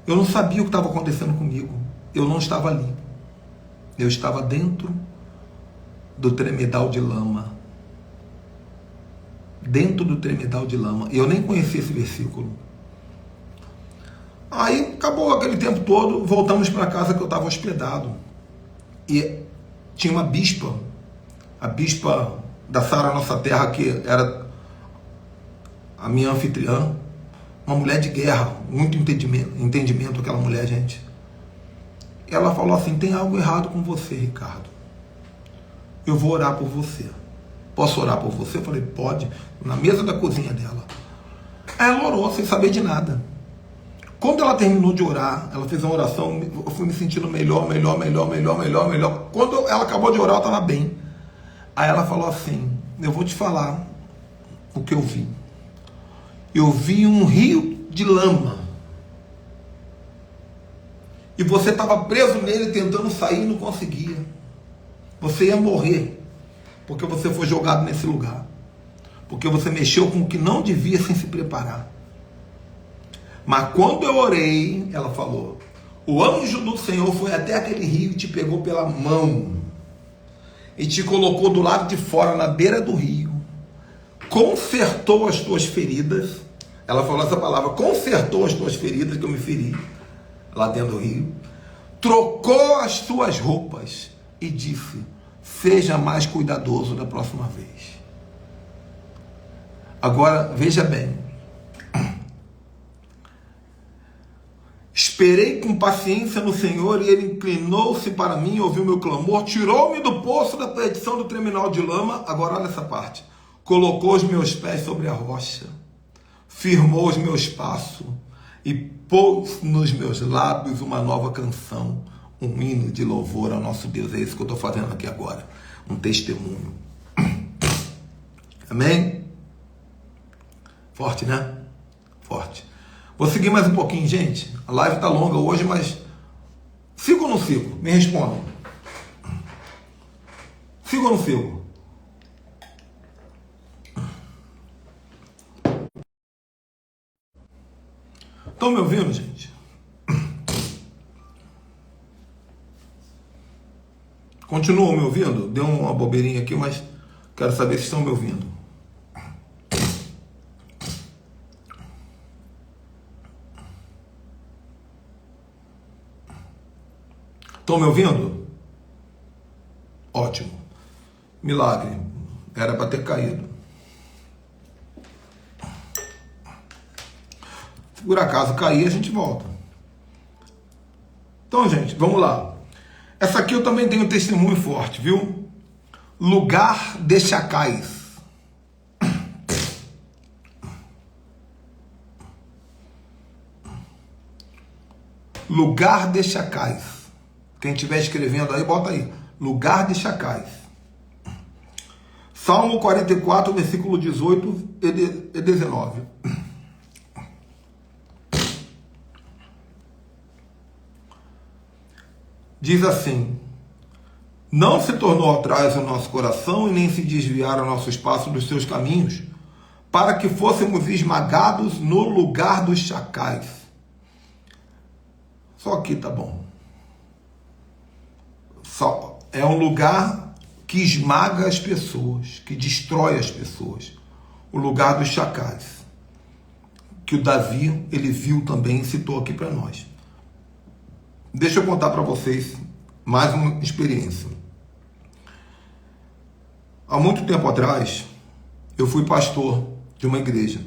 Eu não sabia o que estava acontecendo comigo. Eu não estava ali. Eu estava dentro do tremedal de lama. Dentro do tremedal de lama. Eu nem conhecia esse versículo. Aí acabou aquele tempo todo, voltamos para a casa que eu estava hospedado. E tinha uma bispa, a bispa da Sara Nossa Terra, que era a minha anfitriã, uma mulher de guerra, muito entendimento aquela mulher, gente. Ela falou assim, tem algo errado com você, Ricardo. Eu vou orar por você. Posso orar por você? Eu falei, pode. Na mesa da cozinha dela. Aí ela orou sem saber de nada. Quando ela terminou de orar, ela fez uma oração, eu fui me sentindo melhor. Quando ela acabou de orar, eu estava bem. Aí ela falou assim, eu vou te falar o que eu vi. Eu vi um rio de lama. E você estava preso nele tentando sair e não conseguia. Você ia morrer, porque você foi jogado nesse lugar. Porque você mexeu com o que não devia sem se preparar. Mas quando eu orei, ela falou, o anjo do Senhor foi até aquele rio e te pegou pela mão e te colocou do lado de fora, na beira do rio, consertou as tuas feridas. Ela falou essa palavra, consertou as tuas feridas que eu me feri lá dentro do rio, trocou as tuas roupas e disse, seja mais cuidadoso da próxima vez. Agora, veja bem, esperei com paciência no Senhor e Ele inclinou-se para mim, ouviu meu clamor, tirou-me do poço da perdição do terminal de lama. Agora olha essa parte, colocou os meus pés sobre a rocha, firmou os meus passos e pôs nos meus lábios uma nova canção, um hino de louvor ao nosso Deus. É isso que eu estou fazendo aqui agora, um testemunho. Amém? Forte, né? Forte. Vou seguir mais um pouquinho, gente. A live está longa hoje, mas sigo ou não sigo? Me respondam. Sigo ou não sigo? Estão me ouvindo, gente? Continuam me ouvindo? Deu uma bobeirinha aqui, mas quero saber se estão me ouvindo. Estão me ouvindo? Ótimo. Milagre. Era para ter caído. Se por acaso cair, a gente volta. Então, gente, vamos lá. Essa aqui eu também tenho um testemunho forte, viu? Lugar de chacais. Lugar de chacais. Quem estiver escrevendo aí, bota aí. Lugar de chacais. Salmo 44, versículo 18 e 19. Diz assim, não se tornou atrás o nosso coração e nem se desviaram nossos passos dos seus caminhos, para que fôssemos esmagados no lugar dos chacais. Só aqui tá bom. Só é um lugar que esmaga as pessoas, que destrói as pessoas. O lugar dos chacais. Que o Davi, ele viu também e citou aqui para nós. Deixa eu contar para vocês mais uma experiência. Há muito tempo atrás, eu fui pastor de uma igreja.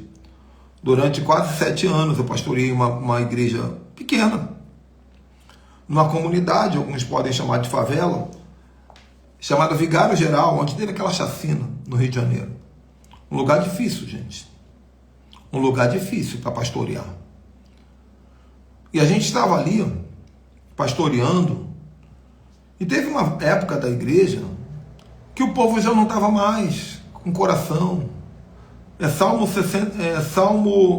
Durante quase 7 anos eu pastoreei uma igreja pequena, numa comunidade, alguns podem chamar de favela, chamada Vigário Geral, onde teve aquela chacina no Rio de Janeiro. Um lugar difícil, gente. Um lugar difícil para pastorear. E a gente estava ali, pastoreando, e teve uma época da igreja que o povo já não estava mais com coração. É Salmo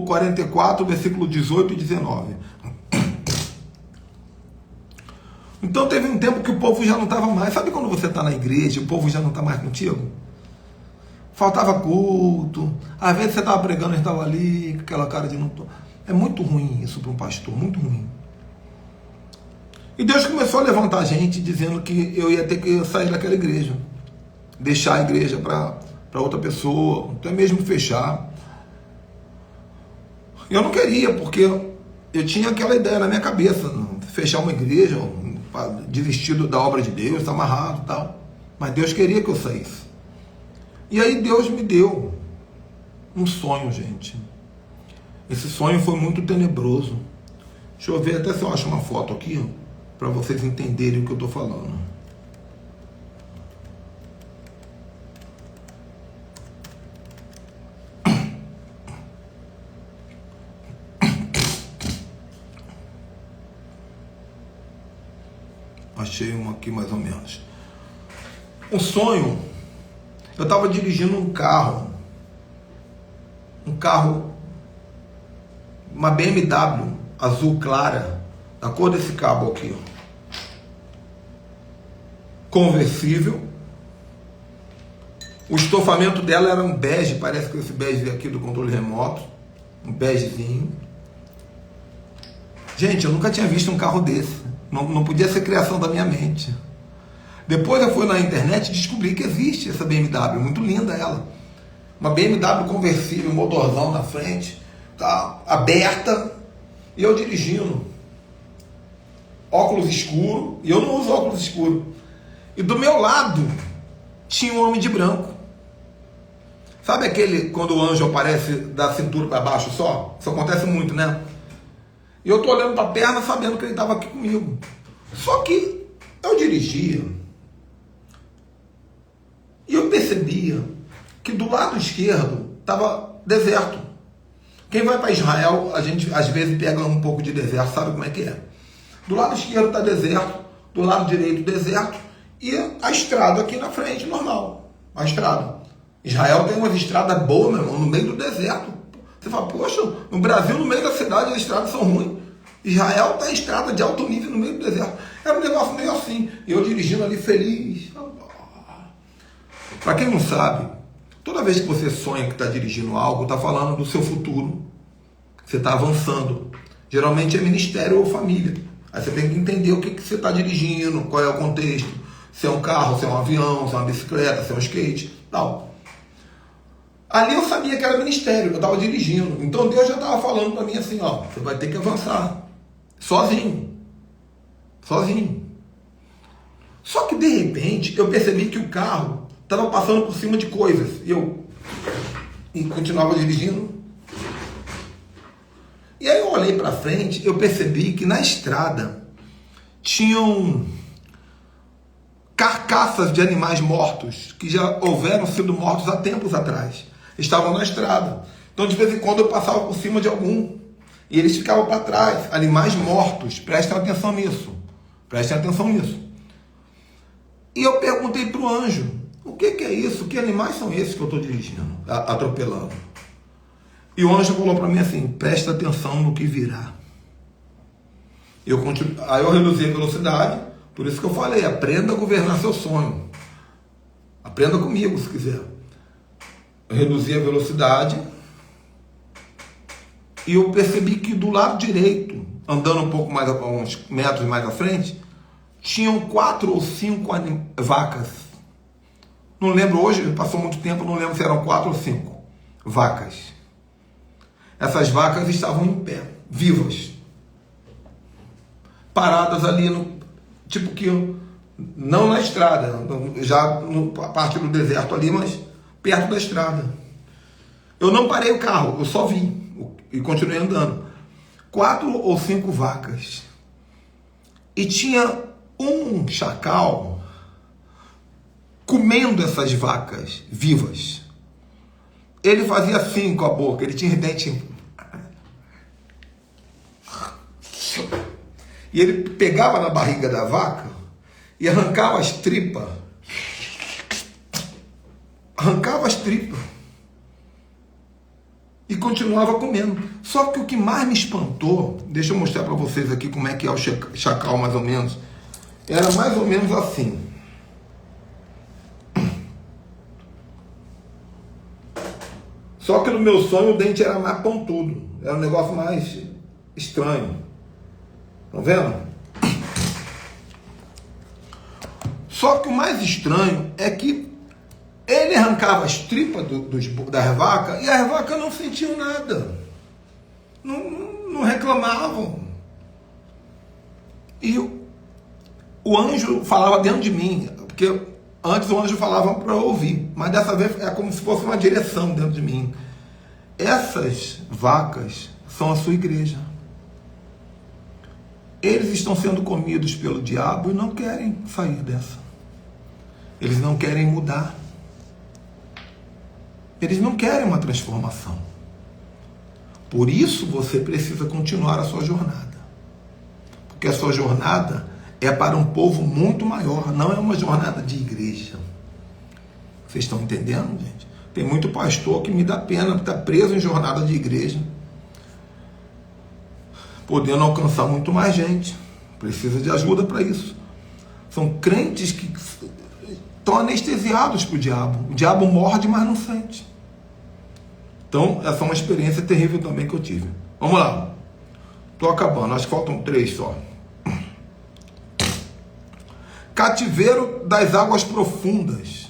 44, versículo 18 e 19. Então teve um tempo que o povo já não estava mais. Sabe quando você está na igreja e o povo já não está mais contigo? Faltava culto. Às vezes você estava pregando e estava ali com aquela cara de não tô. É muito ruim isso para um pastor, muito ruim. E Deus começou a levantar a gente dizendo que eu ia ter que sair daquela igreja, deixar a igreja para outra pessoa, até mesmo fechar. Eu não queria, porque eu tinha aquela ideia na minha cabeça, fechar uma igreja, desistir da obra de Deus, está amarrado e tal. Mas Deus queria que eu saísse. E aí Deus me deu um sonho, gente. Esse sonho foi muito tenebroso. Deixa eu ver até se eu acho uma foto aqui, para vocês entenderem o que eu estou falando. Achei uma aqui mais ou menos. Um sonho. Eu estava dirigindo um carro, uma BMW azul clara, da cor desse cabo aqui, ó. Conversível. O estofamento dela era um bege, parece que esse bege aqui do controle remoto, um begezinho. Gente, eu nunca tinha visto um carro desse. Não podia ser criação da minha mente. Depois eu fui na internet e descobri que existe essa BMW, muito linda ela. Uma BMW conversível, motorzão na frente, tá aberta, e eu dirigindo. Óculos escuro, e eu não uso óculos escuro. E do meu lado tinha um homem de branco. Sabe aquele quando o anjo aparece da cintura para baixo só? Isso acontece muito, né? E eu tô olhando para a perna sabendo que ele estava aqui comigo. Só que eu dirigia e eu percebia que do lado esquerdo estava deserto. Quem vai para Israel, a gente às vezes pega um pouco de deserto, sabe como é que é? Do lado esquerdo está deserto, do lado direito deserto, e a estrada aqui na frente, normal. A estrada. Israel tem umas estradas boas, meu irmão, no meio do deserto. Você fala, poxa, no Brasil, no meio da cidade, as estradas são ruins. Israel tem estrada de alto nível no meio do deserto. Era um negócio meio assim. E eu dirigindo ali feliz. Para quem não sabe, toda vez que você sonha que está dirigindo algo, está falando do seu futuro. Você está avançando. Geralmente é ministério ou família. Aí você tem que entender o que você está dirigindo, qual é o contexto. Se é um carro, se é um avião, se é uma bicicleta, se é um skate, tal. Ali eu sabia que era ministério, eu estava dirigindo. Então Deus já estava falando para mim assim, ó, você vai ter que avançar. Sozinho. Sozinho. Só que de repente eu percebi que o carro estava passando por cima de coisas. E continuava dirigindo. E aí eu olhei para frente, eu percebi que na estrada tinham carcaças de animais mortos, que já houveram sido mortos há tempos atrás. Estavam na estrada. Então de vez em quando eu passava por cima de algum. E eles ficavam para trás. Animais mortos. Prestem atenção nisso. Prestem atenção nisso. E eu perguntei para o anjo, o que é isso? Que animais são esses que eu estou dirigindo? Atropelando. E o anjo falou para mim assim, presta atenção no que virá. Aí eu reduzi a velocidade, por isso que eu falei, aprenda a governar seu sonho. Aprenda comigo, se quiser. Eu reduzi a velocidade e eu percebi que do lado direito, andando um pouco mais, uns metros mais à frente, tinham 4 ou 5 vacas. Não lembro hoje, passou muito tempo, não lembro se eram 4 ou 5 vacas. Essas vacas estavam em pé, vivas, paradas ali, tipo que não na estrada, já a parte do deserto ali, mas perto da estrada. Eu não parei o carro, eu só vi e continuei andando. 4 ou 5 vacas. E tinha um chacal comendo essas vacas vivas. Ele fazia assim com a boca, ele tinha dente. E ele pegava na barriga da vaca e arrancava as tripas. Arrancava as tripas. E continuava comendo. Só que o que mais me espantou, deixa eu mostrar para vocês aqui como é que é o chacal mais ou menos. Era mais ou menos assim. Só que no meu sonho o dente era mais pontudo. Era um negócio mais estranho. Estão vendo? Só que o mais estranho é que ele arrancava as tripas das vacas e as vacas não sentiam nada. Não reclamavam. E o anjo falava dentro de mim, porque antes o anjo falava para eu ouvir, mas dessa vez é como se fosse uma direção dentro de mim. Essas vacas são a sua igreja. Eles estão sendo comidos pelo diabo e não querem sair dessa. Eles não querem mudar. Eles não querem uma transformação. Por isso você precisa continuar a sua jornada. Porque a sua jornada é para um povo muito maior, não é uma jornada de igreja. Vocês estão entendendo, gente? Tem muito pastor que me dá pena, estar preso em jornada de igreja, podendo alcançar muito mais gente. Precisa de ajuda para isso. São crentes que estão anestesiados para o diabo. O diabo morde, mas não sente. Então, essa é uma experiência terrível também que eu tive. Vamos lá. Tô acabando, acho que faltam 3 só. Cativeiro das águas profundas.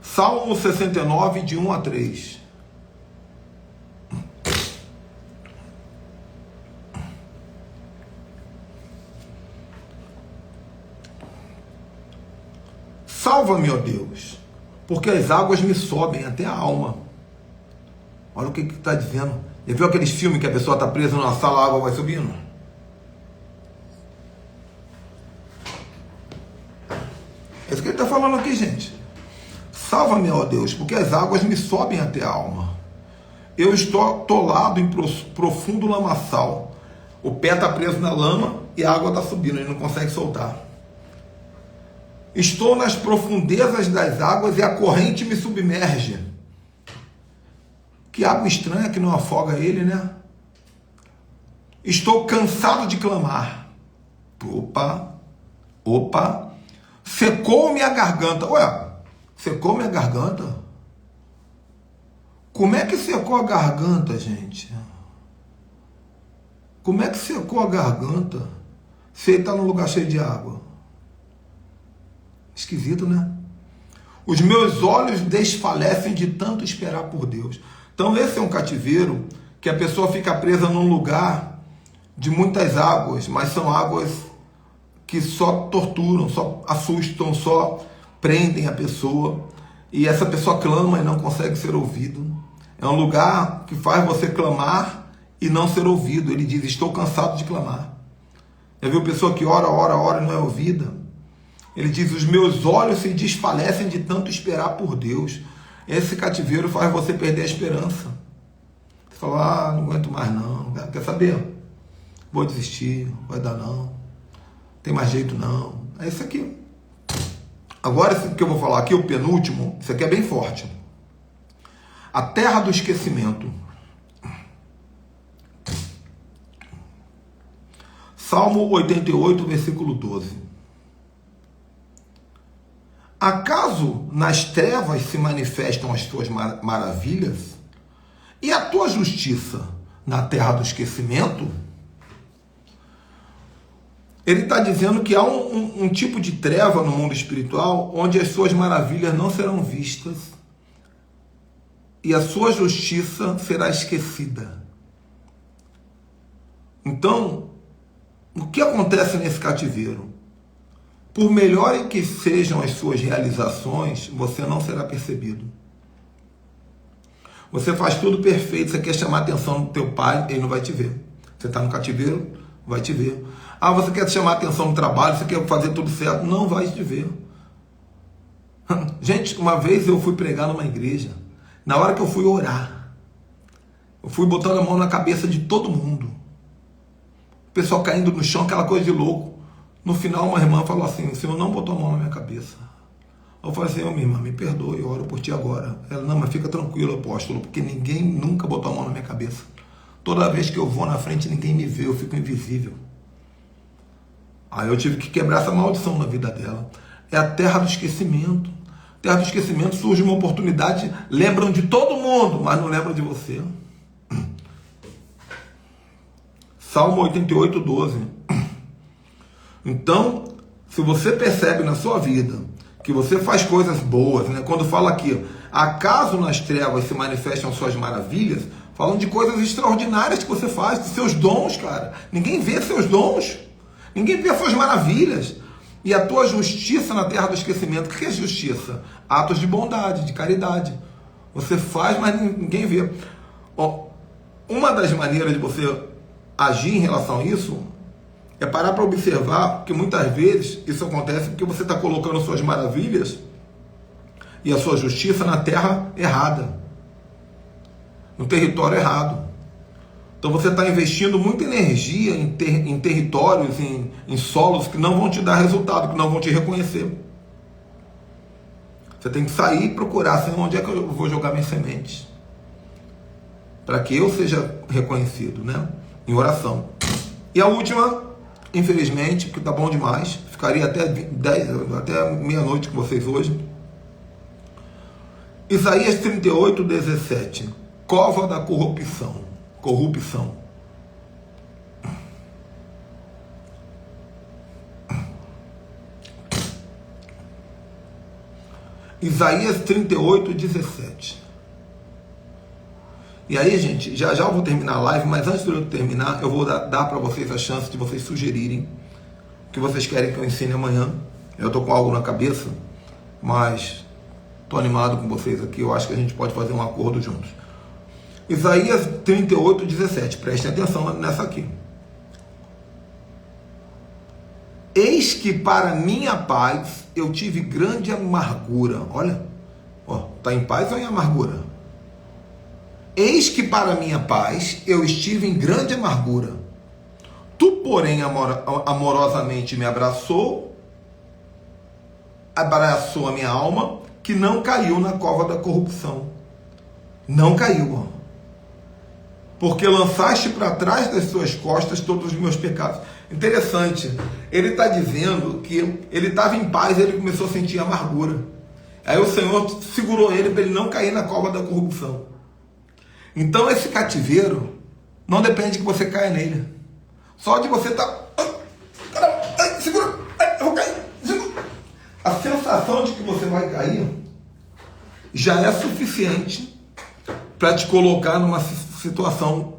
Salmo 69, de 1 a 3. Salva-me, ó Deus, porque as águas me sobem até a alma. Olha o que está dizendo. Já viu aqueles filmes que a pessoa está presa numa sala, a água vai subindo? É isso que ele está falando aqui, gente. Salva-me, ó Deus, porque as águas me sobem até a alma. Eu estou atolado em profundo lamaçal. O pé está preso na lama e a água está subindo, ele não consegue soltar. Estou nas profundezas das águas e a corrente me submerge. Que água estranha que não afoga ele, né? Estou cansado de clamar. Opa. Secou-me a garganta. Ué, secou minha garganta? Como é que secou a garganta, gente? Como é que secou a garganta se ele está num lugar cheio de água? Esquisito, né? Os meus olhos desfalecem de tanto esperar por Deus. Então esse é um cativeiro que a pessoa fica presa num lugar de muitas águas, mas são águas que só torturam, só assustam, só prendem a pessoa. E essa pessoa clama e não consegue ser ouvido. É um lugar que faz você clamar e não ser ouvido. Ele diz, estou cansado de clamar. Já viu pessoa que ora e não é ouvida? Ele diz, os meus olhos se desfalecem de tanto esperar por Deus. Esse cativeiro faz você perder a esperança. Você fala, não aguento mais não. Quer saber? Vou desistir, vai dar não. Tem mais jeito não. É isso aqui. Agora, esse que eu vou falar aqui, o penúltimo, isso aqui é bem forte. A terra do esquecimento. Salmo 88, versículo 12. Acaso nas trevas se manifestam as tuas maravilhas? E a tua justiça na terra do esquecimento? Ele está dizendo que há um tipo de treva no mundo espiritual onde as suas maravilhas não serão vistas e a sua justiça será esquecida. Então, o que acontece nesse cativeiro? Por melhor que sejam as suas realizações, você não será percebido. Você faz tudo perfeito, você quer chamar a atenção do teu pai, ele não vai te ver. Você está no cativeiro, vai te ver. Ah, você quer chamar a atenção no trabalho, você quer fazer tudo certo, não vai te ver. Gente, uma vez eu fui pregar numa igreja, na hora que eu fui orar, eu fui botando a mão na cabeça de todo mundo. O pessoal caindo no chão, aquela coisa de louco. No final, uma irmã falou assim, o Senhor não botou a mão na minha cabeça. Eu falei assim, minha irmã, me perdoe, eu oro por ti agora. Ela, não, mas fica tranquilo, apóstolo, porque ninguém nunca botou a mão na minha cabeça. Toda vez que eu vou na frente, ninguém me vê, eu fico invisível. Aí eu tive que quebrar essa maldição na vida dela. É a terra do esquecimento. Terra do esquecimento, surge uma oportunidade, lembram de todo mundo, mas não lembram de você. Salmo 88, 12. Então, se você percebe na sua vida que você faz coisas boas, né? Quando fala aqui, acaso nas trevas se manifestam suas maravilhas, falando de coisas extraordinárias que você faz, de seus dons, cara. Ninguém vê seus dons, ninguém vê suas maravilhas. E a tua justiça na terra do esquecimento. O que é justiça? Atos de bondade, de caridade. Você faz, mas ninguém vê. Uma das maneiras de você agir em relação a isso é parar para observar que muitas vezes isso acontece porque você está colocando suas maravilhas e a sua justiça na terra errada, no território errado. Então você está investindo muita energia em territórios, em solos que não vão te dar resultado, que não vão te reconhecer. Você tem que sair e procurar assim, onde é que eu vou jogar minhas sementes, para que eu seja reconhecido, né? Em oração. E a última, infelizmente, porque tá bom demais, ficaria até meia-noite com vocês hoje. Isaías 38, 17. Cova da corrupção. Corrupção. Isaías 38, 17. E aí, gente, já já eu vou terminar a live, mas antes de eu terminar, eu vou dar para vocês a chance de vocês sugerirem o que vocês querem que eu ensine amanhã. Eu tô com algo na cabeça, mas tô animado com vocês aqui, eu acho que a gente pode fazer um acordo juntos. Isaías 38, 17, prestem atenção nessa aqui. Eis que para minha paz eu tive grande amargura. Olha, tá em paz ou em amargura? Eis que para minha paz eu estive em grande amargura. Tu, porém, amorosamente me abraçou a minha alma, que não caiu na cova da corrupção. Não caiu, porque lançaste para trás das suas costas todos os meus pecados. Interessante, ele está dizendo que ele estava em paz e ele começou a sentir amargura. Aí o Senhor segurou ele para ele não cair na cova da corrupção. Então esse cativeiro não depende que você caia nele. Só de você estar... segura, eu vou cair. Segura. A sensação de que você vai cair já é suficiente para te colocar numa situação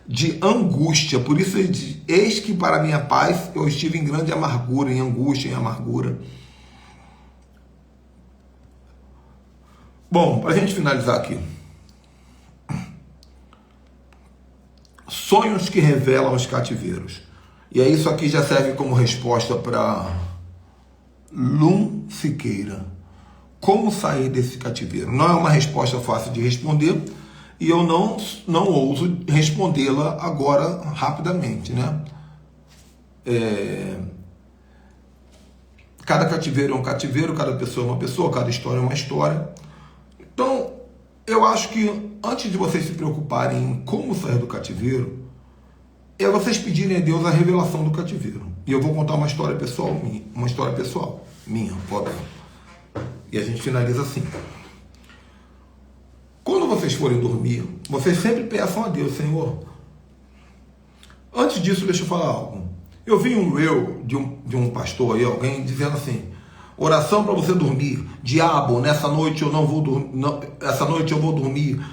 de angústia. Por isso ele diz: eis que para minha paz eu estive em grande amargura, em angústia, em amargura. Bom, para a gente finalizar aqui, sonhos que revelam os cativeiros. E aí isso aqui já serve como resposta para Lum Siqueira. Como sair desse cativeiro? Não é uma resposta fácil de responder, e eu não ouso respondê-la agora rapidamente, né? Cada cativeiro é um cativeiro, cada pessoa é uma pessoa, cada história é uma história. Então, eu acho que antes de vocês se preocuparem em como sair do cativeiro, é vocês pedirem a Deus a revelação do cativeiro. E eu vou contar uma história pessoal minha, pode. E a gente finaliza assim. Quando vocês forem dormir, vocês sempre peçam a Deus: Senhor. Antes disso, deixa eu falar algo. Eu vi um reel de um pastor aí, alguém dizendo assim: oração para você dormir. Diabo, nessa noite eu não vou dormir. Essa noite eu vou dormir.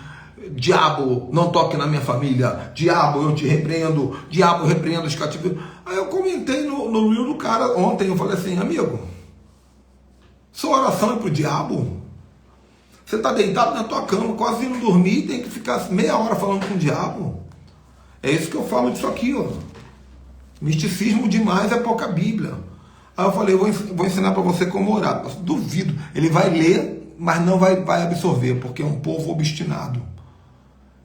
Diabo, não toque na minha família. Diabo, eu te repreendo. Diabo, eu repreendo os cativeiros. Aí eu comentei no reel do cara ontem. Eu falei assim: amigo, sua oração é pro diabo? Você está deitado na tua cama, quase indo dormir, e tem que ficar meia hora falando com o diabo. É isso que eu falo disso aqui, ó. Misticismo demais é pouca Bíblia. Aí eu falei: eu vou ensinar para você como orar. Eu duvido. Ele vai ler, mas não vai absorver, porque é um povo obstinado.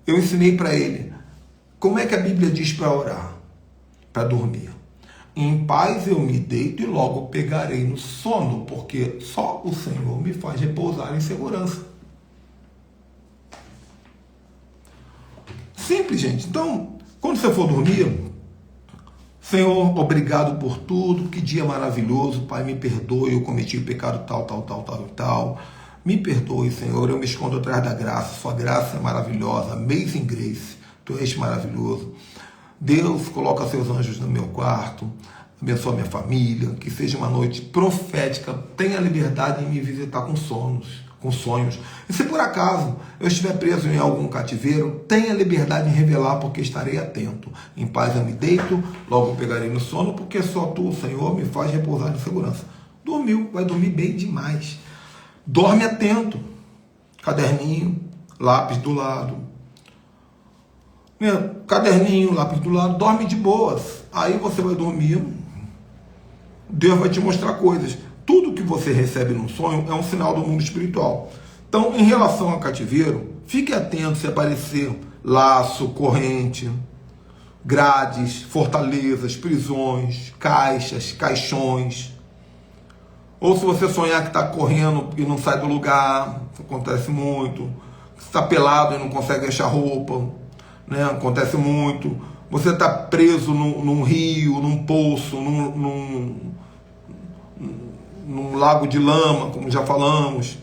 Eu ensinei para ele como é que a Bíblia diz para orar, para dormir. Em paz eu me deito e logo pegarei no sono, porque só o Senhor me faz repousar em segurança. Simples, gente. Então, quando você for dormir, Senhor, obrigado por tudo, que dia maravilhoso, Pai, me perdoe, eu cometi o pecado tal. Me perdoe, Senhor, eu me escondo atrás da graça, sua graça é maravilhosa, amazing grace, tu és maravilhoso. Deus, coloca seus anjos no meu quarto, abençoa minha família, que seja uma noite profética, tenha liberdade em me visitar com sonhos. E se por acaso eu estiver preso em algum cativeiro, tenha liberdade em revelar, porque estarei atento. Em paz eu me deito, logo pegarei no sono, porque só tu, Senhor, me faz repousar em segurança. Dormiu, vai dormir bem demais. Dorme atento. Caderninho, lápis do lado. Caderninho, lápis do lado, dorme de boas. Aí você vai dormir, Deus vai te mostrar coisas. Tudo que você recebe num sonho é um sinal do mundo espiritual. Então, em relação ao cativeiro, fique atento se aparecer laço, corrente, grades, fortalezas, prisões, caixas, caixões. Ou se você sonhar que está correndo e não sai do lugar, isso acontece muito. Você está pelado e não consegue achar roupa, né? Acontece muito. Você está preso num rio, num poço, num lago de lama, como já falamos.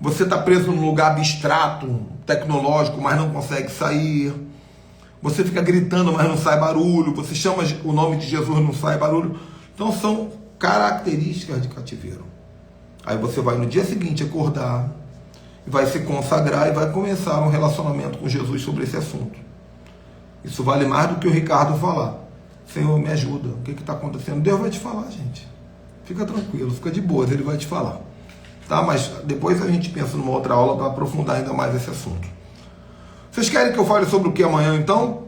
Você está preso num lugar abstrato, tecnológico, mas não consegue sair. Você fica gritando, mas não sai barulho. Você chama o nome de Jesus, não sai barulho. Então são características de cativeiro. Aí você vai no dia seguinte acordar, vai se consagrar e vai começar um relacionamento com Jesus sobre esse assunto. Isso vale mais do que o Ricardo falar. Senhor, me ajuda. O que está acontecendo? Deus vai te falar, gente. Fica tranquilo, fica de boa, Ele vai te falar. Tá? Mas depois a gente pensa numa outra aula para aprofundar ainda mais esse assunto. Vocês querem que eu fale sobre o que amanhã, então?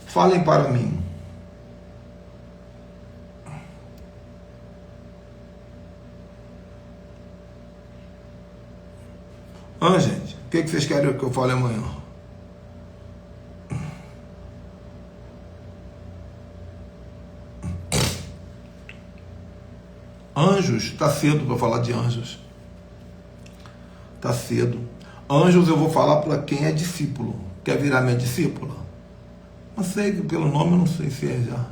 Falem para mim. Gente, o que vocês querem que eu fale amanhã? Anjos, está cedo para falar de anjos. Está cedo. Anjos eu vou falar para quem é discípulo. Quer virar minha discípula? Não sei, pelo nome eu não sei se é já.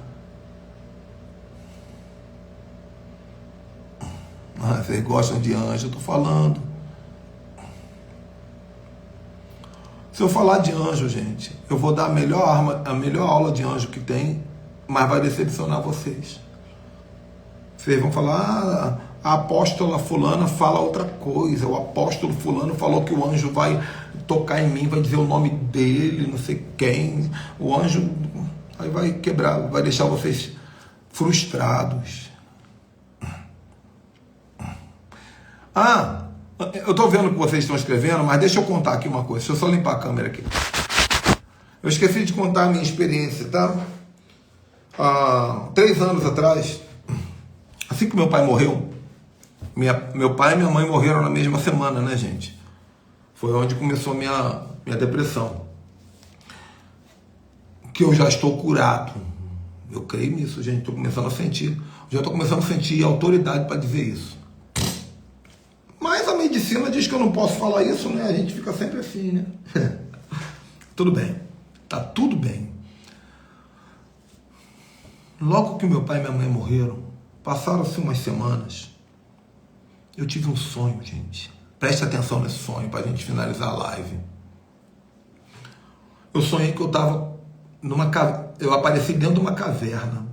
Vocês gostam de anjo, eu estou falando. Se eu falar de anjo, gente, eu vou dar a melhor aula de anjo que tem, mas vai decepcionar vocês. Vocês vão falar, a apóstola fulana fala outra coisa, o apóstolo fulano falou que o anjo vai tocar em mim, vai dizer o nome dele, não sei quem. O anjo aí vai quebrar, vai deixar vocês frustrados. Eu estou vendo o que vocês estão escrevendo, mas deixa eu contar aqui uma coisa. Deixa eu só limpar a câmera aqui. Eu esqueci de contar a minha experiência, tá? 3 anos atrás, assim que meu pai morreu, meu pai e minha mãe morreram na mesma semana, né, gente? Foi onde começou minha depressão. Que eu já estou curado. Eu creio nisso, gente. Estou começando a sentir. Já estou começando a sentir autoridade para dizer isso. Mas a medicina diz que eu não posso falar isso, né? A gente fica sempre assim, né? Tudo bem. Tá tudo bem. Logo que meu pai e minha mãe morreram, passaram-se umas semanas, eu tive um sonho, gente. Preste atenção nesse sonho para a gente finalizar a live. Eu sonhei que eu estava eu apareci dentro de uma caverna.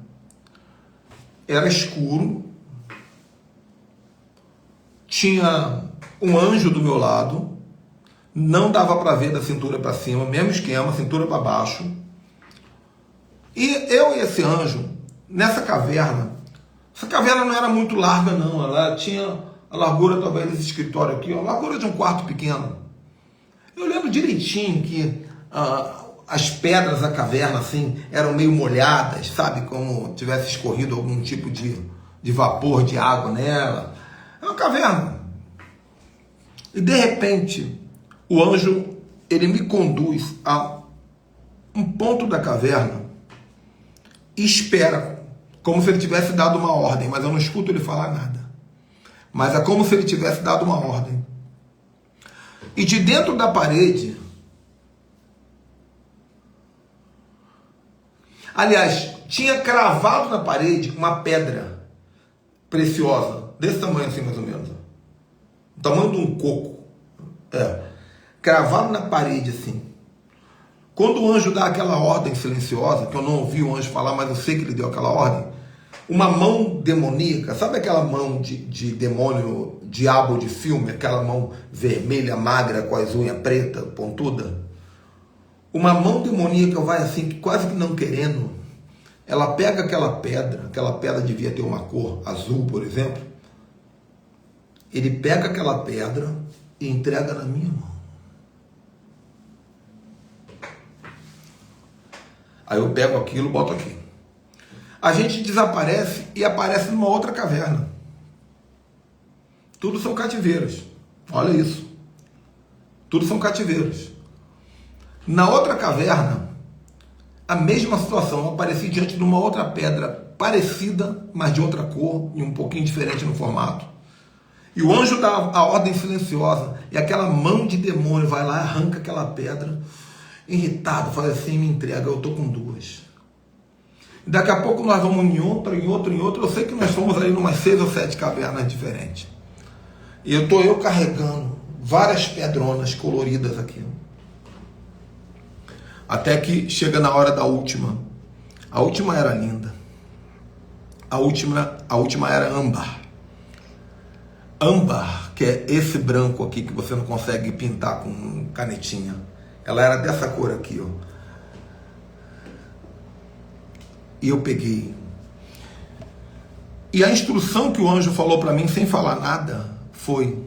Era escuro. Tinha um anjo do meu lado. Não dava para ver da cintura para cima, mesmo esquema, cintura para baixo. E eu e esse anjo, nessa caverna, essa caverna não era muito larga não, ela tinha a largura talvez desse escritório aqui, a largura de um quarto pequeno. Eu lembro direitinho que as pedras da caverna assim eram meio molhadas, sabe, como tivesse escorrido algum tipo de vapor de água nela. É uma caverna. E de repente, o anjo, ele me conduz a um ponto da caverna e espera, como se ele tivesse dado uma ordem, mas eu não escuto ele falar nada. Mas é como se ele tivesse dado uma ordem. E de dentro da parede, aliás, tinha cravado na parede uma pedra preciosa, desse tamanho assim mais ou menos. O tamanho de um coco. Cravado na parede assim. Quando o anjo dá aquela ordem silenciosa, que eu não ouvi o anjo falar, mas eu sei que ele deu aquela ordem, uma mão demoníaca, sabe aquela mão de demônio, diabo de filme, aquela mão vermelha, magra, com as unhas preta, pontuda? Uma mão demoníaca vai assim, quase que não querendo, ela pega aquela pedra devia ter uma cor azul, por exemplo, ele pega aquela pedra e entrega na minha mão. Aí eu pego aquilo e boto aqui. A gente desaparece e aparece numa outra caverna. Tudo são cativeiros. Olha isso. Tudo são cativeiros. Na outra caverna, a mesma situação. Eu apareci diante de uma outra pedra parecida, mas de outra cor e um pouquinho diferente no formato. E o anjo dá a ordem silenciosa e aquela mão de demônio vai lá, arranca aquela pedra, irritado, faz assim, me entrega, eu estou com 2. Daqui a pouco nós vamos em outra, em outra, em outra. Eu sei que nós fomos ali em umas 6 ou 7 cavernas diferentes. E eu estou carregando várias pedronas coloridas aqui. Até que chega na hora da última. A última era linda. A última era âmbar. Âmbar, que é esse branco aqui que você não consegue pintar com canetinha. Ela era dessa cor aqui, ó. E eu peguei. E a instrução que o anjo falou para mim, sem falar nada, foi: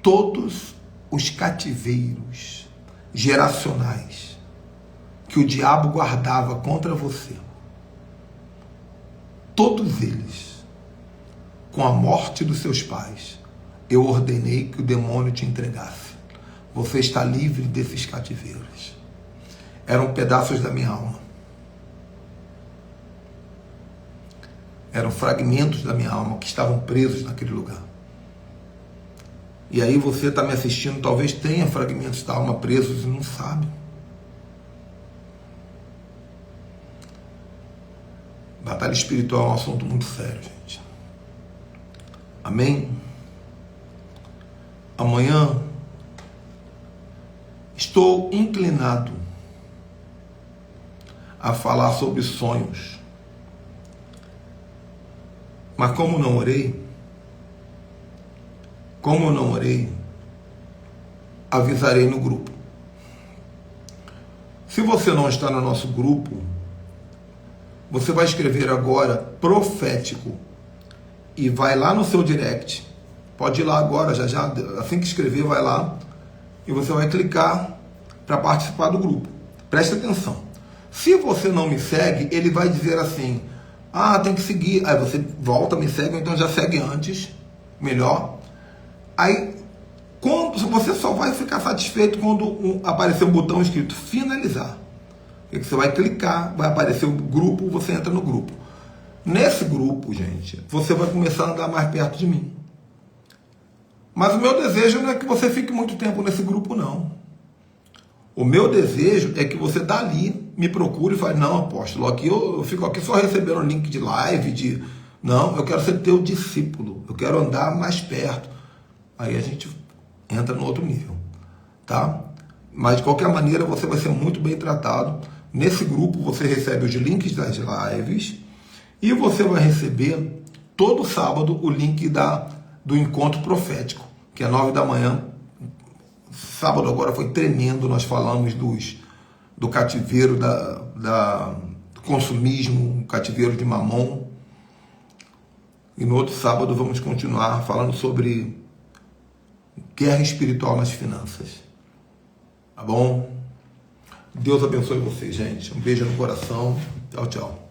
todos os cativeiros geracionais que o diabo guardava contra você, todos eles, com a morte dos seus pais, eu ordenei que o demônio te entregasse. Você está livre desses cativeiros. Eram pedaços da minha alma. Eram fragmentos da minha alma que estavam presos naquele lugar. E aí você está me assistindo, talvez tenha fragmentos da alma presos e não sabe. Batalha espiritual é um assunto muito sério, gente. Amém? Amanhã estou inclinado a falar sobre sonhos. Mas como eu não orei, avisarei no grupo. Se você não está no nosso grupo, você vai escrever agora profético e vai lá no seu direct. Pode ir lá agora, já, assim que escrever, vai lá e você vai clicar para participar do grupo. Preste atenção. Se você não me segue, ele vai dizer assim: ah, tem que seguir. Aí você volta, me segue, ou então já segue antes, melhor. Aí, você só vai ficar satisfeito quando aparecer um botão escrito finalizar. Você vai clicar, vai aparecer o grupo, você entra no grupo. Nesse grupo, gente, você vai começar a andar mais perto de mim. Mas o meu desejo não é que você fique muito tempo nesse grupo, não. O meu desejo é que você dali me procure e fale: não, apóstolo, aqui eu fico aqui só recebendo link de live, Não, eu quero ser teu discípulo, eu quero andar mais perto. Aí a gente entra no outro nível, tá? Mas de qualquer maneira você vai ser muito bem tratado. Nesse grupo você recebe os links das lives e você vai receber todo sábado o link do encontro profético, que é 9 da manhã. Sábado agora foi tremendo, nós falamos do cativeiro do consumismo, cativeiro de Mamon. E no outro sábado vamos continuar falando sobre guerra espiritual nas finanças. Tá bom? Deus abençoe vocês, gente. Um beijo no coração. Tchau, tchau.